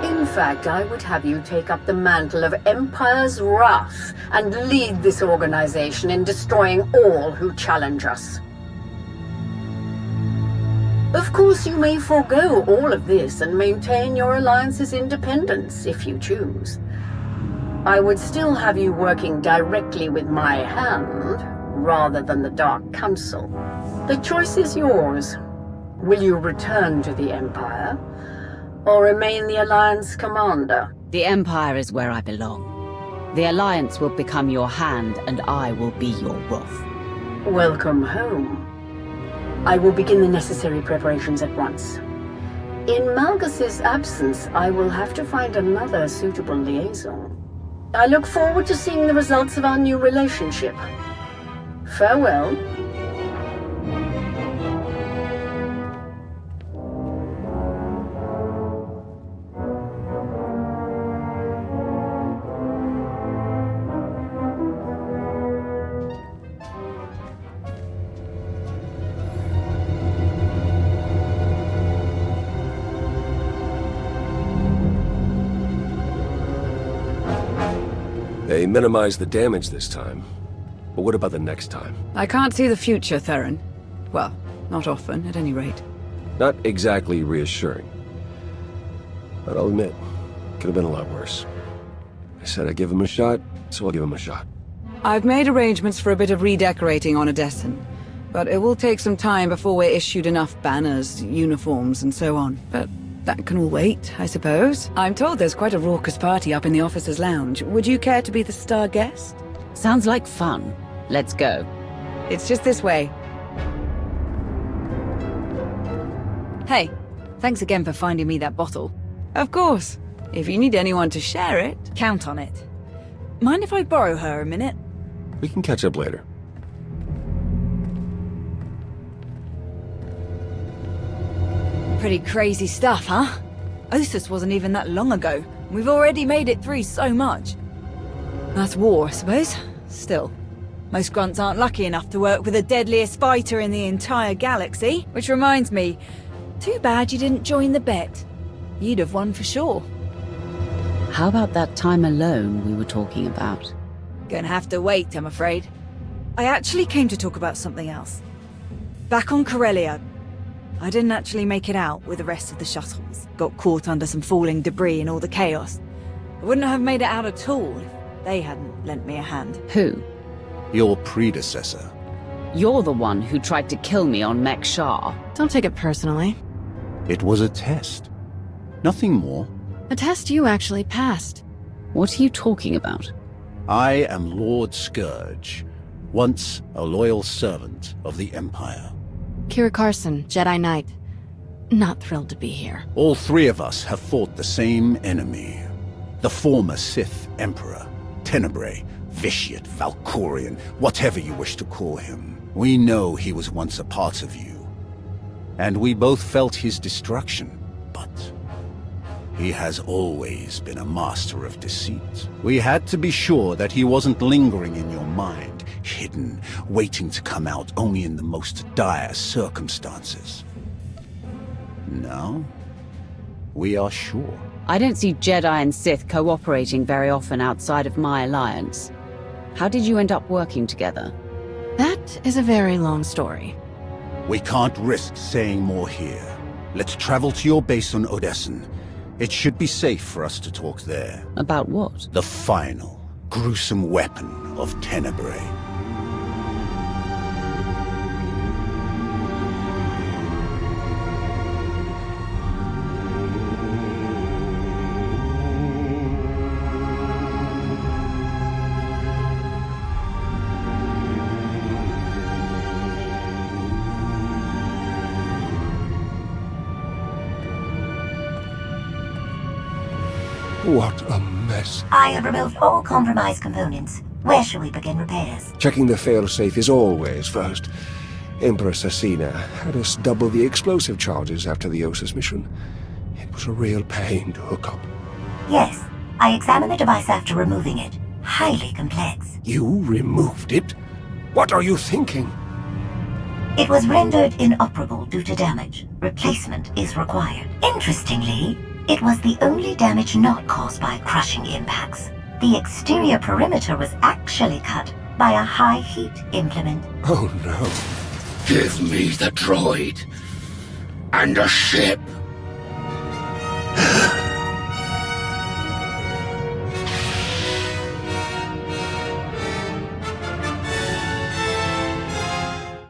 In fact, I would have you take up the mantle of Empire's Wrath and lead this organization in destroying all who challenge us. Of course, you may forego all of this and maintain your alliance's independence if you choose. I would still have you working directly with my hand, rather than the Dark Council. The choice is yours. Will you return to the Empire, or remain the Alliance commander? The Empire is where I belong. The Alliance will become your hand, and I will be your Wrath. Welcome home. I will begin the necessary preparations at once. In Malgus's absence, I will have to find another suitable liaison. I look forward to seeing the results of our new relationship. Farewell. They minimized the damage this time. But what about the next time? I can't see the future, Theron. Well, not often, at any rate. Not exactly reassuring. But I'll admit, could have been a lot worse. I said I'd give him a shot, so I'll give him a shot. I've made arrangements for a bit of redecorating on Odessen, but it will take some time before we're issued enough banners, uniforms, and so on. But that can all wait, I suppose. I'm told there's quite a raucous party up in the officers' lounge. Would you care to be the star guest? Sounds like fun. Let's go. It's just this way. Hey, thanks again for finding me that bottle. Of course. If you need anyone to share it, count on it. Mind if I borrow her a minute? We can catch up later. Pretty crazy stuff, huh? Ossus wasn't even that long ago. We've already made it through so much. That's war, I suppose. Still, most grunts aren't lucky enough to work with the deadliest fighter in the entire galaxy. Which reminds me, too bad you didn't join the bet. You'd have won for sure. How about that time alone we were talking about? Gonna have to wait, I'm afraid. I actually came to talk about something else. Back on Corellia, I didn't actually make it out with the rest of the shuttles. Got caught under some falling debris and all the chaos. I wouldn't have made it out at all if they hadn't lent me a hand. Who? Your predecessor. You're the one who tried to kill me on Mek Shah. Don't take it personally. It was a test. Nothing more. A test you actually passed. What are you talking about? I am Lord Scourge, once a loyal servant of the Empire. Kira Carson, Jedi Knight. Not thrilled to be here. All three of us have fought the same enemy. The former Sith Emperor, Tenebrae, Vitiate, Valkorian, whatever you wish to call him. We know he was once a part of you. And we both felt his destruction, but he has always been a master of deceit. We had to be sure that he wasn't lingering in your mind, hidden, waiting to come out only in the most dire circumstances. Now, we are sure. I don't see Jedi and Sith cooperating very often outside of my alliance. How did you end up working together? That is a very long story. We can't risk saying more here. Let's travel to your base on Odessen. It should be safe for us to talk there. About what? The final, gruesome weapon of Tenebrae. What a mess. I have removed all compromised components. Where shall we begin repairs? Checking the failsafe is always first. Empress Asina had us double the explosive charges after the Ossus mission. It was a real pain to hook up. Yes, I examined the device after removing it. Highly complex. You removed it? What are you thinking? It was rendered inoperable due to damage. Replacement is required. Interestingly, it was the only damage not caused by crushing impacts. The exterior perimeter was actually cut by a high-heat implement. Oh no. Give me the droid. And a ship.